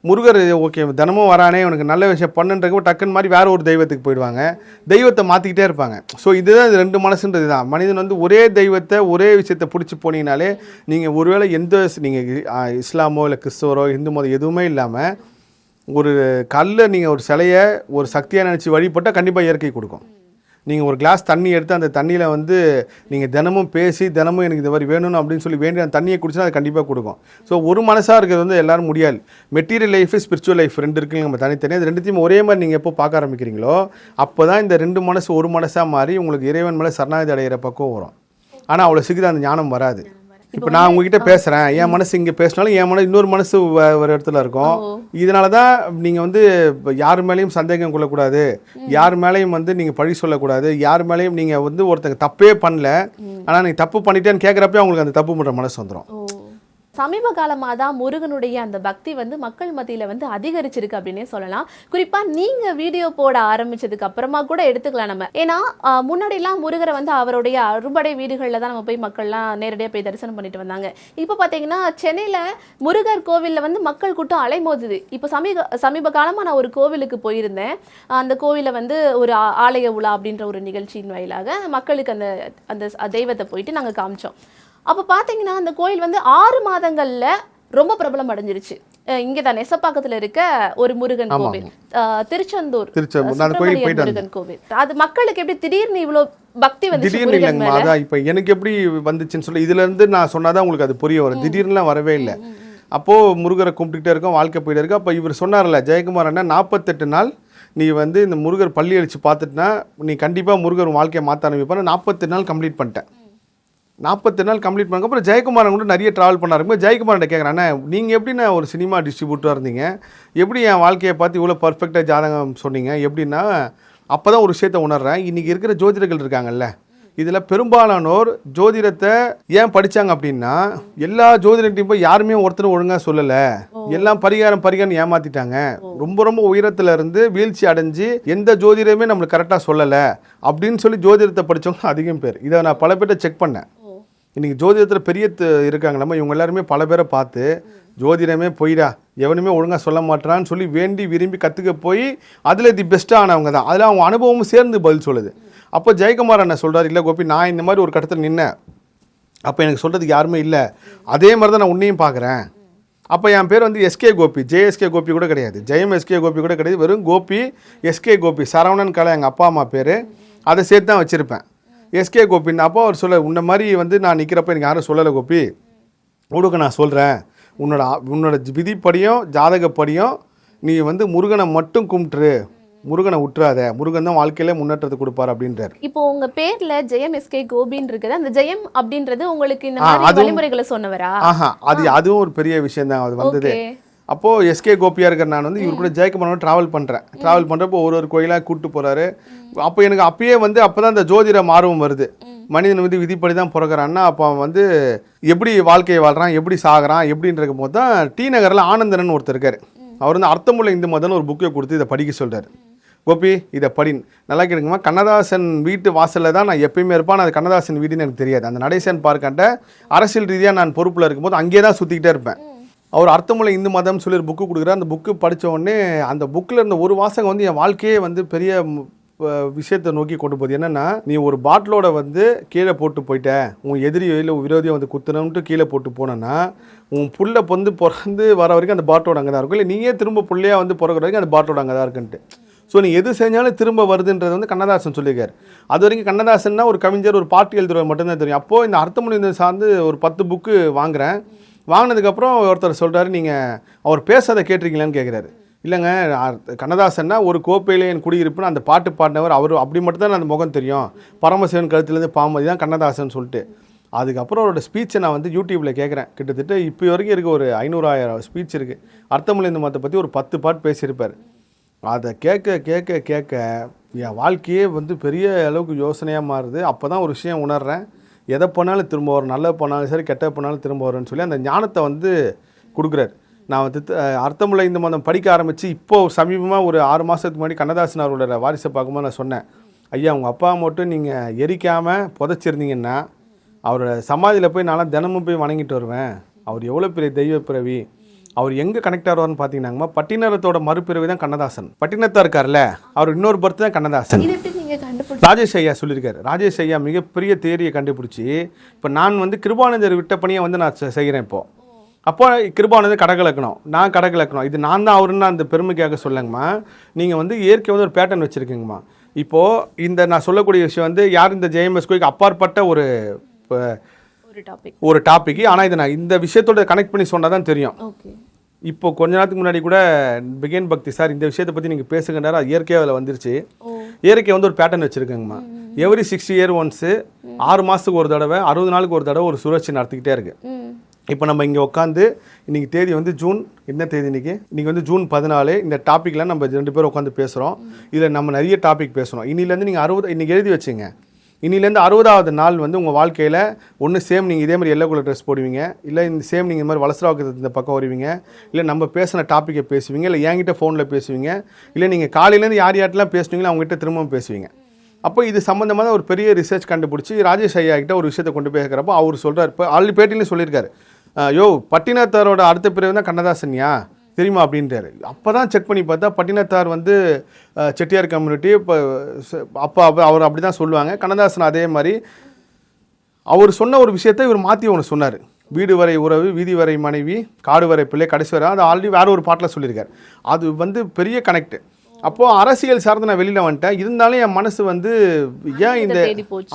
முருகர் ஓகே தினமும் வரானே உனக்கு நல்ல விஷயம் பண்ணுன்றப்போ டக்குன்னு மாதிரி வேறு ஒரு தெய்வத்துக்கு போயிடுவாங்க, தெய்வத்தை மாற்றிக்கிட்டே இருப்பாங்க. ஸோ இதுதான் 2 மனசுன்றது தான். மனிதன் வந்து ஒரே தெய்வத்தை ஒரே விஷயத்தை பிடிச்சி போனீங்கனாலே நீங்கள் ஒருவேளை எந்த நீங்கள் இஸ்லாமோ இல்லை கிறிஸ்தவரோ இந்து மதம் எதுவுமே இல்லாமல் ஒரு கல்லை நீங்கள் ஒரு சிலையை ஒரு சக்தியாக நினச்சி வழிபட்டால் கண்டிப்பாக இயற்கை கொடுக்கும். நீங்கள் ஒரு கிளாஸ் தண்ணி எடுத்து அந்த தண்ணியில் வந்து நீங்கள் தினமும் பேசி தினமும் எனக்கு இது மாதிரி வேணும்னு அப்படின்னு சொல்லி வேண்டி அந்த தண்ணியை குடிச்சுன்னா அது கண்டிப்பாக கொடுக்கும். ஸோ ஒரு மனசாக இருக்கிறது வந்து எல்லோரும் முடியாது. மெட்டீரியல் லைஃப் ஸ்பிரிச்சுவல் லைஃப் 2 இருக்குங்க நம்ம தனித்தனியாக. அது 2த்தையும் ஒரே மாதிரி நீங்கள் எப்போ பார்க்க ஆரம்பிக்கிறீங்களோ அப்போ தான் இந்த 2 மனசு ஒரு மனசாக மாறி உங்களுக்கு இறைவன் மேலே சரணாகதி அடைகிற பக்கம் வரும். ஆனால் அவ்வளோ சீக்கிரம் அந்த ஞானம் வராது. இப்போ நான் உங்ககிட்ட பேசுகிறேன், என் மனசு இங்கே பேசினாலும் என் மனசு இன்னொரு மனசு ஒரு இடத்துல இருக்கும். இதனால தான் நீங்கள் வந்து யார் மேலேயும் சந்தேகம் கொள்ளக்கூடாது, யார் மேலேயும் வந்து நீங்கள் பழி சொல்லக்கூடாது, யார் மேலேயும் நீங்கள் வந்து ஒருத்தங்க தப்பே பண்ணல ஆனால் நீங்கள் தப்பு பண்ணிட்டேன்னு கேட்குறப்ப அவங்களுக்கு அந்த தப்பு பண்ணுற மனசு வந்துடும். சமீப காலமாக தான் முருகனுடைய அந்த பக்தி வந்து மக்கள் மத்தியில் வந்து அதிகரிச்சிருக்கு அப்படின்னே சொல்லலாம். குறிப்பாக நீங்கள் வீடியோ போட ஆரம்பிச்சதுக்கு அப்புறமா கூட எடுத்துக்கலாம் நம்ம. ஏன்னா முன்னாடிலாம் முருகரை வந்து அவருடைய அறுபடை வீடுகளில் தான் நம்ம போய் மக்கள்லாம் நேரடியாக போய் தரிசனம் பண்ணிட்டு வந்தாங்க. இப்போ பார்த்தீங்கன்னா சென்னையில் முருகர் கோவிலில் வந்து மக்கள் கூட்டம் அலைமோதுது. இப்போ சமீப காலமாக நான் ஒரு கோவிலுக்கு போயிருந்தேன். அந்த கோவிலில் வந்து ஒரு ஆலய உலா அப்படின்ற ஒரு நிகழ்ச்சியின் வாயிலாக மக்களுக்கு அந்த அந்த தெய்வத்தை போயிட்டு நாங்கள் காமிச்சோம். அப்போ பார்த்தீங்கன்னா அந்த கோயில் வந்து 6 மாதங்களில் ரொம்ப பிரபலம் அடைஞ்சிருச்சு. இங்கே தான் நெசப்பாக்கத்தில் இருக்க ஒரு முருகன் கோவில், திருச்செந்தூர் முருகன் கோவில். அது மக்களுக்கு எப்படி திடீர்னு இவ்வளோ பக்தி வந்து திடீர்னு இல்லைங்கம்மா. அதான் இப்போ எனக்கு எப்படி வந்துச்சுன்னு சொல்லி இதுலேருந்து நான் சொன்னாதான் உங்களுக்கு அது புரிய வரும். திடீர்னுலாம் வரவே இல்லை. அப்போது முருகரை கும்பிட்டுக்கிட்டே இருக்கோம், வாழ்க்கை போயிட்டு இருக்கு. அப்போ இவர் சொன்னார்ல ஜெயக்குமார் அண்ணா 48 நாள் நீ வந்து இந்த முருகர் பள்ளி அழிச்சு பார்த்துட்டுனா நீ கண்டிப்பாக முருகர் வாழ்க்கையை மாற்ற ஆரம்பிப்பான. 48 நாள் கம்ப்ளீட் பண்ணிட்டேன். 48 நாள் கம்ப்ளீட் பண்ணக்கப்புறம் ஜெயக்குமாரன் கூட நிறைய ட்ராவல் பண்ண இருக்கும்போது ஜெயக்குமார்கிட்ட கேட்குறேன், நீங்கள் எப்படி நான் ஒரு சினிமா டிஸ்ட்ரிபியூட்டராக இருந்தீங்க, எப்படி என் வாழ்க்கையை பார்த்து இவ்வளோ பர்ஃபெக்டாக ஜாதகம் சொன்னீங்க எப்படின்னா, அப்போ தான் ஒரு விஷயத்தை உணர்றேன். இன்றைக்கி இருக்கிற ஜோதிடர்கள் இருக்காங்கல்ல, இதில் பெரும்பாலானோர் ஜோதிடத்தை ஏன் படித்தாங்க அப்படின்னா, எல்லா ஜோதிடத்தையும் போய் யாருமே ஒருத்தரும் ஒழுங்காக சொல்லலை, எல்லாம் பரிகாரம் ஏமாற்றிட்டாங்க, ரொம்ப உயரத்தில் இருந்து வீழ்ச்சி அடைஞ்சு எந்த ஜோதிடமே நம்மளுக்கு கரெக்டாக சொல்லலை அப்படின்னு சொல்லி ஜோதிடத்தை படித்தவங்க அதிகம் பேர். இதை நான் பல பேர்ட்ட செக் பண்ணேன். இன்றைக்கி ஜோதிடத்தில் பெரிய இருக்காங்க நம்ம, இவங்க எல்லாருமே பல பேரை பார்த்து ஜோதிடமே போயிடா, எவனுமே ஒழுங்காக சொல்ல மாட்டான்னு சொல்லி வேண்டி விரும்பி கற்றுக்க போய் அதில் தி பெஸ்ட்டாக ஆனவங்க தான். அதில் அவங்க அனுபவமும் சேர்ந்து பதில் சொல்லுது. அப்போ ஜெயக்குமார் என்ன சொல்கிறார், இல்லை கோபி நான் இந்த மாதிரி ஒரு கட்டத்தில் நின்னேன், அப்போ எனக்கு சொல்கிறதுக்கு யாருமே இல்லை, அதே மாதிரி தான் நான் உன்னையும் பார்க்குறேன். அப்போ என் பேர் வந்து எஸ்கே கோபி, ஜேஎஸ்கே கோபி கூட கிடையாது, ஜெயம் எஸ்கே கோபி கூட கிடையாது, வெறும் கோபி எஸ்கே கோபி, சரவணன் கலை எங்கள் அப்பா அம்மா பேர், அதை சேர்த்து தான் வச்சுருப்பேன் எஸ்கே கோபின்னு. அப்போ அவர் சொல்ல உன்ன மாதிரி வந்து நான் நிற்கிறப்ப எனக்கு யாரும் சொல்லலை கோபி, உடுக்க நான் சொல்கிறேன், உன்னோட விதிப்படியும் ஜாதகப்படியும் நீ வந்து முருகனை மட்டும் கும்பிட்டுரு, முருகனை விட்டுறாத, முருகன் தான் வாழ்க்கையில முன்னேற்றத்தை கொடுப்பார் அப்படின்றார். இப்போ உங்க பேர்ல ஜெயம் எஸ்கே கோபின்னு இருக்குது. அந்த ஜெயம் அப்படின்றது உங்களுக்கு இந்த மாதிரி வழிமுறைகளை சொன்னவரா? அதுவும் ஒரு பெரிய விஷயம் தான் அது வந்தது. அப்போ எஸ்கே கோபியா இருக்கிற நான் வந்து இவர் கூட ஜெயக்குமாரோட டிராவல் பண்றப்போ ஒரு கோயிலா கூட்டு போறாரு. அப்போ எனக்கு அப்பயே வந்து அப்பதான் இந்த ஜோதிட ஆர்வம் வருது. மனிதன் வந்து விதிப்படி தான் பிறகுறான்னா அப்போ அவன் வந்து எப்படி வாழ்க்கையை வாழ்றான், எப்படி சாகுறான் எப்படின்ற போது தான் டி நகரில் ஆனந்தனன் ஒருத்தர் இருக்காரு. அவர் வந்து அர்த்தமுள்ள இந்து மதம்னு ஒரு புக்கை கொடுத்து இதை படிக்க சொல்றாரு. கோபி இதை படின் நல்லா கேட்குமா, கண்ணதாசன் வீட்டு வாசலில் தான் நான் எப்பயுமே இருப்பான். அது கண்ணதாசன் வீடுன்னு எனக்கு தெரியாது. அந்த நடேசன் பார்க்காண்ட அரசியல் ரீதியாக நான் பொறுப்பில் இருக்கும்போது அங்கேயே தான் சுற்றிக்கிட்டே இருப்பேன். அவர் அர்த்தமுள்ள இந்து மதம் சொல்லி ஒரு புக்கு கொடுக்குறாரு. அந்த புக்கு படித்த உடனே அந்த புக்கில் இருந்த ஒரு வாசகம் வந்து என் வாழ்க்கையே வந்து பெரிய விஷயத்தை நோக்கி கொண்டு போகுது. என்னென்னா, நீ ஒரு பாட்டிலோட வந்து கீழே போட்டு போயிட்ட, உன் எதிரியோ இல்லை விரோதியோ வந்து குத்தணும்ட்டு கீழே போட்டு போனேன்னா உன் புள்ள வந்து பிறந்து வர வரைக்கும் அந்த பாட்டிலோட அங்கே தான் இருக்கும். இல்லை நீயே திரும்ப புள்ளையாக வந்து பிறகுற வரைக்கும் அந்த பாட்டிலோட அங்கே தான் இருக்குன்ட்டு. ஸோ நீ எது செஞ்சாலும் திரும்ப வருதுன்றது வந்து கண்ணதாசன் சொல்லியிருக்காரு. அது வரைக்கும் கண்ணதாசன்னா ஒரு கவிஞர், ஒரு பாட்டு எழுதுறவர் மட்டும்தான் தெரியும். அப்போது இந்த அர்த்தமுள்ள சார்ந்து ஒரு 10 புக்கு வாங்குகிறேன். வாங்கினதுக்கப்புறம் ஒருத்தர் சொல்கிறாரு, நீங்கள் அவர் பேசாத கேட்டிருக்கீங்களான்னு கேட்குறாரு. இல்லைங்க, கண்ணதாசன்னா ஒரு கோப்பையிலே என் குடியிருப்புன்னு அந்த பாட்டு பாடினவர் அவர். அப்படி மட்டும்தான் அந்த முகம் தெரியும். பரமசிவன் கழுத்துலேருந்து பாமதி தான் கண்ணதாசன் சொல்லிட்டு. அதுக்கப்புறம் அவரோட ஸ்பீச்சை நான் வந்து யூடியூப்பில் கேட்குறேன். கிட்டத்தட்ட இப்போ வரைக்கும் இருக்க ஒரு 500,000 ஸ்பீச் இருக்குது. அர்த்தமுள்ள இந்த மதத்தை பற்றி ஒரு 10 பாட்டு பேசியிருப்பார். அதை கேட்க கேட்க கேட்க என் வாழ்க்கையே வந்து பெரிய அளவுக்கு யோசனையாக மாறுது. அப்போ தான் ஒரு விஷயம் உணர்றேன், எதை பண்ணாலும் திரும்ப வரும், நல்ல பண்ணாலும் சரி கெட்ட பண்ணாலும் திரும்ப வரும்னு சொல்லி அந்த ஞானத்தை வந்து கொடுக்குறாரு. நான் வந்து அர்த்தமுள்ள இந்த மதம் படிக்க ஆரம்பித்து இப்போது சமீபமாக ஒரு 6 மாதத்துக்கு முன்னாடி கண்ணதாசன் அவரோட வாரிசை பார்க்கும்போது நான் சொன்னேன், ஐயா உங்கள் அப்பா மட்டும் நீங்கள் எரிக்காமல் புதைச்சிருந்தீங்கன்னா அவரோட சமாதியில் போய் நான்லாம் தினமும் போய் வணங்கிட்டு வருவேன். அவர் எவ்வளோ பெரிய தெய்வ பிறவி. அவர் எங்கே கனெக்ட் ஆகிறார்னு பார்த்தீங்கன்னா பட்டினத்தோட மறுபிறவி தான் கண்ணதாசன். பட்டினத்தா இருக்கார்ல, அவர் இன்னொரு பர்த் தான் கண்ணதாசன். ராஜேஷ் ஐயா சொல்லியிருக்காரு. ராஜேஷ் ஐயா மிகப்பெரிய தேரியை கண்டுபிடிச்சி இப்போ நான் வந்து கிருபானந்தர் விட்ட பணியை வந்து நான் செய்கிறேன். இப்போது அப்போ கிருபானந்தர் கடகலக்கணும், நான் கடகலக்கணும். இது நான் தான் அவருன்னு அந்த பெருமைக்காக சொல்லுங்கம்மா. நீங்கள் வந்து இயற்கை வந்து ஒரு பேட்டர்ன் வச்சுருக்கீங்கம்மா. இப்போது இந்த நான் சொல்லக்கூடிய விஷயம் வந்து யார் இந்த ஜேஎம்எஸ் கோய்க்கு அப்பாற்பட்ட ஒரு டாபிக். ஆனால் இதை நான் இந்த விஷயத்தோட கனெக்ட் பண்ணி சொன்னால் தான் தெரியும். இப்போ கொஞ்ச நேரத்துக்கு முன்னாடி கூட பிகேன் பக்தி சார் இந்த விஷயத்தை பற்றி நீங்கள் பேசுங்கன்னாரு. அது இயற்கையாக அதில் வந்துருச்சு. இயற்கை வந்து ஒரு பேட்டர்ன் வச்சுருக்கேங்கம்மா. எவ்ரி 60 இயர் ஒன்ஸு 6 மாதத்துக்கு ஒரு தடவை 60 நாளுக்கு ஒரு தடவை ஒரு சுழற்சி நடத்திக்கிட்டே இருக்குது. இப்போ நம்ம இங்கே உட்காந்து இன்றைக்கி தேதி வந்து ஜூன், என்ன தேதி இன்றைக்கி வந்து ஜூன் 14. இந்த டாப்பிக்கில் நம்ம 2 பேரும் உட்காந்து பேசுகிறோம். இதில் நம்ம நிறைய டாபிக் பேசுகிறோம். இன்னிலேருந்து நீங்கள் 60 இன்றைக்கி எழுதி வச்சுங்க. இன்னிலேருந்து 60வது நாள் வந்து உங்கள் வாழ்க்கையில் ஒன்று சேம் நீங்கள் இதே மாதிரி எல்லோ கலர் ட்ரெஸ் போடுவீங்க, இல்லை இந்த சேம் நீங்கள் இந்த மாதிரி வளசராவுக்கு இந்த பக்கம் வருவீங்க, இல்லை நம்ம பேசின டாப்பிக்கை பேசுவீங்க, இல்லை என்கிட்ட ஃபோனில் பேசுவீங்க, இல்லை நீங்கள் காலையிலேருந்து யார்ட்டெலாம் பேசுவீங்களோ அவங்ககிட்ட திரும்பவும் பேசுவீங்க. அப்போ இது சம்மந்தமாக ஒரு பெரிய ரிசர்ச் கண்டுபிடிச்சி ராஜேஷ் ஐயா கிட்ட ஒரு விஷயத்தை கொண்டு போய் கேட்குறப்போ அவர் சொல்கிறார், இப்போ ஆல்ரெடி பேட்டிலையும் சொல்லியிருக்காரு, யோ பட்டினத்தாரோட அடுத்த பிறகு தான் கண்ணதாசன்யா தெரியுமா அப்படின்றாரு. அப்போ தான் செக் பண்ணி பார்த்தா பட்டினத்தார் வந்து செட்டியார் கம்யூனிட்டி. இப்போ அப்போ அவர் அப்படி தான் சொல்லுவாங்க. கண்ணதாசன் அதே மாதிரி அவர் சொன்ன ஒரு விஷயத்தை இவர் மாற்றி ஒன்று சொன்னார். வீடு வரை உறவு, வீதி வரை மனைவி, காடு வரை பிள்ளை, கடைசி வரை. அது ஆல்ரெடி வேற ஒரு பாட்டில் சொல்லியிருக்காரு. அது வந்து பெரிய கனெக்ட். அப்போது அரசியல் சார்ந்து நான் வெளியில் வந்துட்டேன். இருந்தாலும் என் மனசு வந்து ஏன் இந்த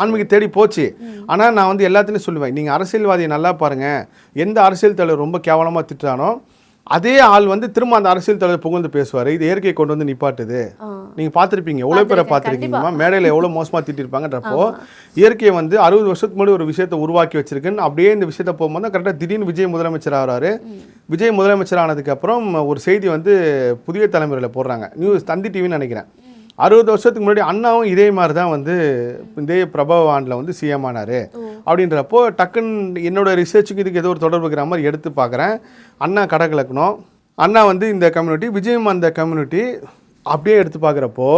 ஆன்மீக தேடி போச்சு. ஆனால் நான் வந்து எல்லாத்துலேயும் சொல்லுவேன், நீங்கள் அரசியல்வாதியை நல்லா பாருங்கள். எந்த அரசியல் தலைவர் ரொம்ப கேவலமாக திட்டுறானோ அதே ஆள் வந்து திரும்ப அந்த அரசியல் தலைவர் புகழ்ந்து பேசுவார். இது இயற்கையை கொண்டு வந்து நிப்பாட்டுது. நீங்கள் பார்த்துருப்பீங்க, எவ்வளோ பேரை பார்த்துருக்கீங்கம்மா, மேடையில் எவ்வளோ மோசமாக திட்டிருப்பாங்கன்றப்போ இயற்கையை வந்து 60 வருஷத்துக்கு முன்னாடி ஒரு விஷயத்தை உருவாக்கி வச்சிருக்குன்னு அப்படியே இந்த விஷயத்தை போகும்போது கரெக்டாக திடீர்னு விஜய் முதலமைச்சர் ஆகிறாரு. விஜய் முதலமைச்சர் ஆனதுக்கப்புறம் ஒரு செய்தி வந்து புதிய தலைமுறையில் போடுறாங்க, நியூஸ் தந்தி டிவின்னு நினைக்கிறேன். 60 வருஷத்துக்கு முன்னாடி அண்ணாவும் இதே மாதிரி தான் வந்து இதே பிரபவ ஆண்டில் வந்து சிஎம் ஆனார் அப்படின்றப்போ டக்குன்னு என்னோட ரிசர்ச்சுக்கு இதுக்கு ஏதோ ஒரு தொடர்பு இருக்கிற மாதிரி எடுத்து பார்க்குறேன். அண்ணா கடகலக்கணும், அண்ணா வந்து இந்த கம்யூனிட்டி, விஜயம் அந்த கம்யூனிட்டி. அப்படியே எடுத்து பார்க்குறப்போ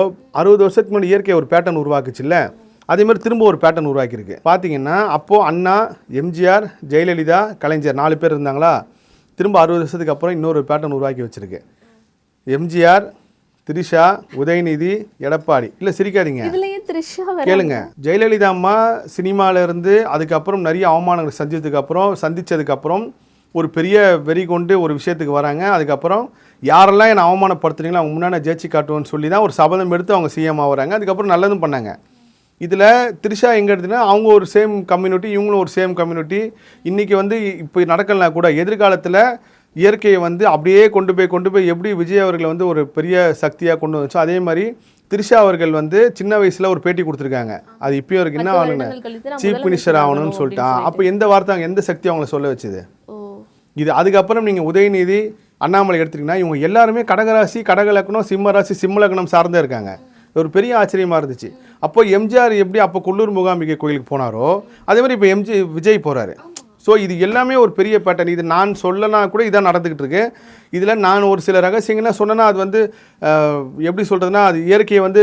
60 வருஷத்துக்கு முன்னாடி இயற்கை ஒரு பேட்டர்ன் உருவாக்குச்சுல்ல, அதேமாதிரி திரும்ப ஒரு பேட்டர்ன் உருவாக்கியிருக்கு. பார்த்தீங்கன்னா அப்போது அண்ணா, எம்ஜிஆர், ஜெயலலிதா, கலைஞர் 4 பேர் இருந்தாங்களா. திரும்ப 60 வருஷத்துக்கு அப்புறம் இன்னொரு பேட்டர்ன் உருவாக்கி வச்சுருக்கு. எம்ஜிஆர், திரிஷா, உதயநிதி, எடப்பாடி. இல்லை சிரிக்காதீங்க, கேளுங்க. ஜெயலலிதா அம்மா சினிமாவிலேருந்து அதுக்கப்புறம் நிறைய அவமானங்களை சந்தித்ததுக்கப்புறம் ஒரு பெரிய வெறி கொண்டு ஒரு விஷயத்துக்கு வராங்க. அதுக்கப்புறம் யாரெல்லாம் என்னை அவமானப்படுத்துறீங்களோ அவங்க முன்னாடி ஜெயிச்சு காட்டுவோன்னு சொல்லி தான் ஒரு சபதம் எடுத்து அவங்க சிஎம் ஆகுறாங்க. அதுக்கப்புறம் நல்லதும் பண்ணாங்க. இதில் திரிஷா எங்கே எடுத்துன்னா அவங்க ஒரு சேம் கம்யூனிட்டி, இவங்களும் ஒரு சேம் கம்யூனிட்டி. இன்றைக்கி வந்து இப்போ நடக்கலனா கூட எதிர்காலத்தில் இயற்கையை வந்து அப்படியே கொண்டு போய் எப்படி விஜய் அவர்களை வந்து ஒரு பெரிய சக்தியாக கொண்டு வந்துச்சோ அதே மாதிரி திரிஷா அவர்கள் வந்து சின்ன வயசில் ஒரு பேட்டி கொடுத்துருக்காங்க. அது இப்பயும் இருக்கு, என்ன ஆகணுங்க சீஃப் மினிஸ்டர் ஆகணும்னு சொல்லிட்டான். அப்போ எந்த வார்த்தை எந்த சக்தி அவங்கள சொல்ல வச்சுது? இது அதுக்கப்புறம் நீங்கள் உதயநிதி அண்ணாமலை எடுத்துட்டிங்கன்னா இவங்க எல்லாருமே கடகராசி, கடகலக்கணம், சிம்ம ராசி, சிம்ம லக்னம் சார்ந்தே இருக்காங்க. ஒரு பெரிய ஆச்சரியமாக இருந்துச்சு. அப்போ எம்ஜிஆர் எப்படி அப்போ கொல்லூர் மூகாம்பிகை கோயிலுக்கு போனாரோ அதே மாதிரி இப்போ விஜய் போகிறாரு. ஸோ இது எல்லாமே ஒரு பெரிய பேட்டர்ன். இது நான் சொல்லனா கூட இதான் நடந்துக்கிட்டு இருக்கு. இதில் நான் ஒரு சில ரகசியங்கள்லாம் சொன்னேன்னா அது வந்து எப்படி சொல்கிறதுனா அது இயற்கையை வந்து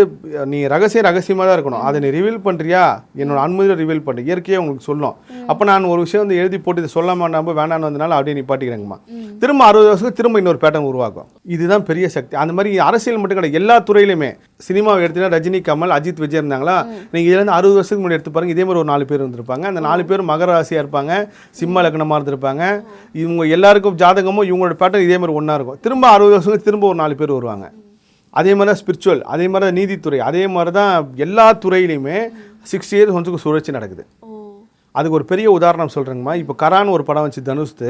நீ ரகசியமாக தான் இருக்கணும். அதை நீ ரிவீல் பண்ணுறியா என்னோட அனுமதியில் ரிவீல் பண்ணு, இயற்கையை உங்களுக்கு சொல்லணும். அப்போ நான் ஒரு விஷயம் வந்து எழுதி போட்டு இதை சொல்லாமல் நம்ம வேணான்னு வந்தனால அப்படியே நிப்பாட்டிக்கிறேங்கம்மா. திரும்ப 60 வருஷத்துக்கு திரும்ப இன்னொரு பேட்டர்ன் உருவாக்கும். இதுதான் பெரிய சக்தி. அந்த மாதிரி அரசியல் மட்டும் கிடையாது, எல்லா துறையிலுமே. சினிமாவை எடுத்தீங்கன்னா ரஜினி, கமல், அஜித், விஜய் இருந்தாங்களா, நீங்கள் இதுலேருந்து 60 வருஷத்துக்கு முன்னாடி எடுத்து பாருங்க, இதே மாதிரி ஒரு 4 பேர் இருந்திருப்பாங்க. அந்த 4 பேரும் மகர ராசியாக இருப்பாங்க, சிம்ம லக்னமாக இருந்திருப்பாங்க. இவங்க எல்லாருக்கும் ஜாதகமும் இவங்களோட பேட்டர்ன் இதே மாதிரி ஒன்றா இருக்கும். திரும்ப 60 வருஷத்துக்கு திரும்ப ஒரு 4 பேர் வருவாங்க. அதே மாதிரி தான் ஸ்பிரிச்சுவல், அதே மாதிரி தான் நீதித்துறை, அதே மாதிரி தான் எல்லா துறையிலையுமே 60 இயர்ஸ் ஒன்றுக்கு சுழற்சி நடக்குது. அதுக்கு ஒரு பெரிய உதாரணம் சொல்கிறேங்கம்மா. இப்போ கரான் ஒரு படம் வச்சு தனுஷ்து,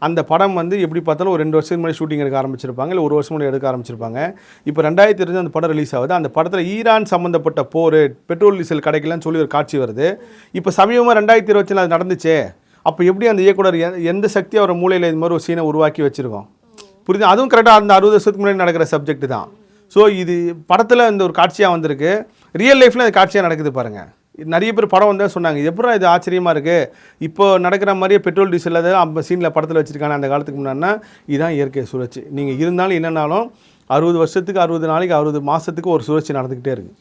அந்த படம் வந்து எப்படி பார்த்தாலும் ஒரு 2 வருஷத்துக்கு முன்னாடி ஷூட்டிங் எடுக்க ஆரம்பிச்சிருப்பாங்க, இல்லை 1 வருஷம் முன்னாடி எடுக்க ஆரம்பிச்சிருப்பாங்க. இப்போ 2020 அந்த படம் ரிலீஸ் ஆகுது. அந்த படத்தில் ஈரான் சம்மந்தப்பட்ட போர், பெட்ரோல் டீசல் கிடைக்கலன்னு சொல்லி ஒரு காட்சி வருது. இப்போ சமீபமாக 2024 அது நடந்துச்சே. அப்போ எப்படி அந்த இயக்குனர் எந்த சக்தி அவரை மூலையில் இது மாதிரி ஒரு சீனை உருவாக்கி வச்சுருக்கோம்? புரியுது? அதுவும் கரெக்டாக அந்த 60 வருஷத்துக்கு முன்னாடி நடக்கிற சப்ஜெக்ட் தான். ஸோ இது படத்தில் இந்த ஒரு காட்சியாக வந்திருக்கு, ரியல் லைஃப்பில் அது காட்சியாக நடக்குது பாருங்கள். நிறைய பேர் படம் வந்தால் சொன்னாங்க இது எப்பறம் இது ஆச்சரியமாக இருக்குது, இப்போ நடக்கிற மாதிரியே பெட்ரோல் டீசல் அதை சீனில் படத்தில் வச்சுருக்காங்க அந்த காலத்துக்கு முன்னாடினா. இதுதான் இயற்கை சுழற்சி. நீங்கள் இருந்தாலும் இல்லைனாலும் 60 வருஷத்துக்கு 60 நாளைக்கு 60 மாதத்துக்கு ஒரு சுழற்சி நடந்துக்கிட்டே இருக்குது.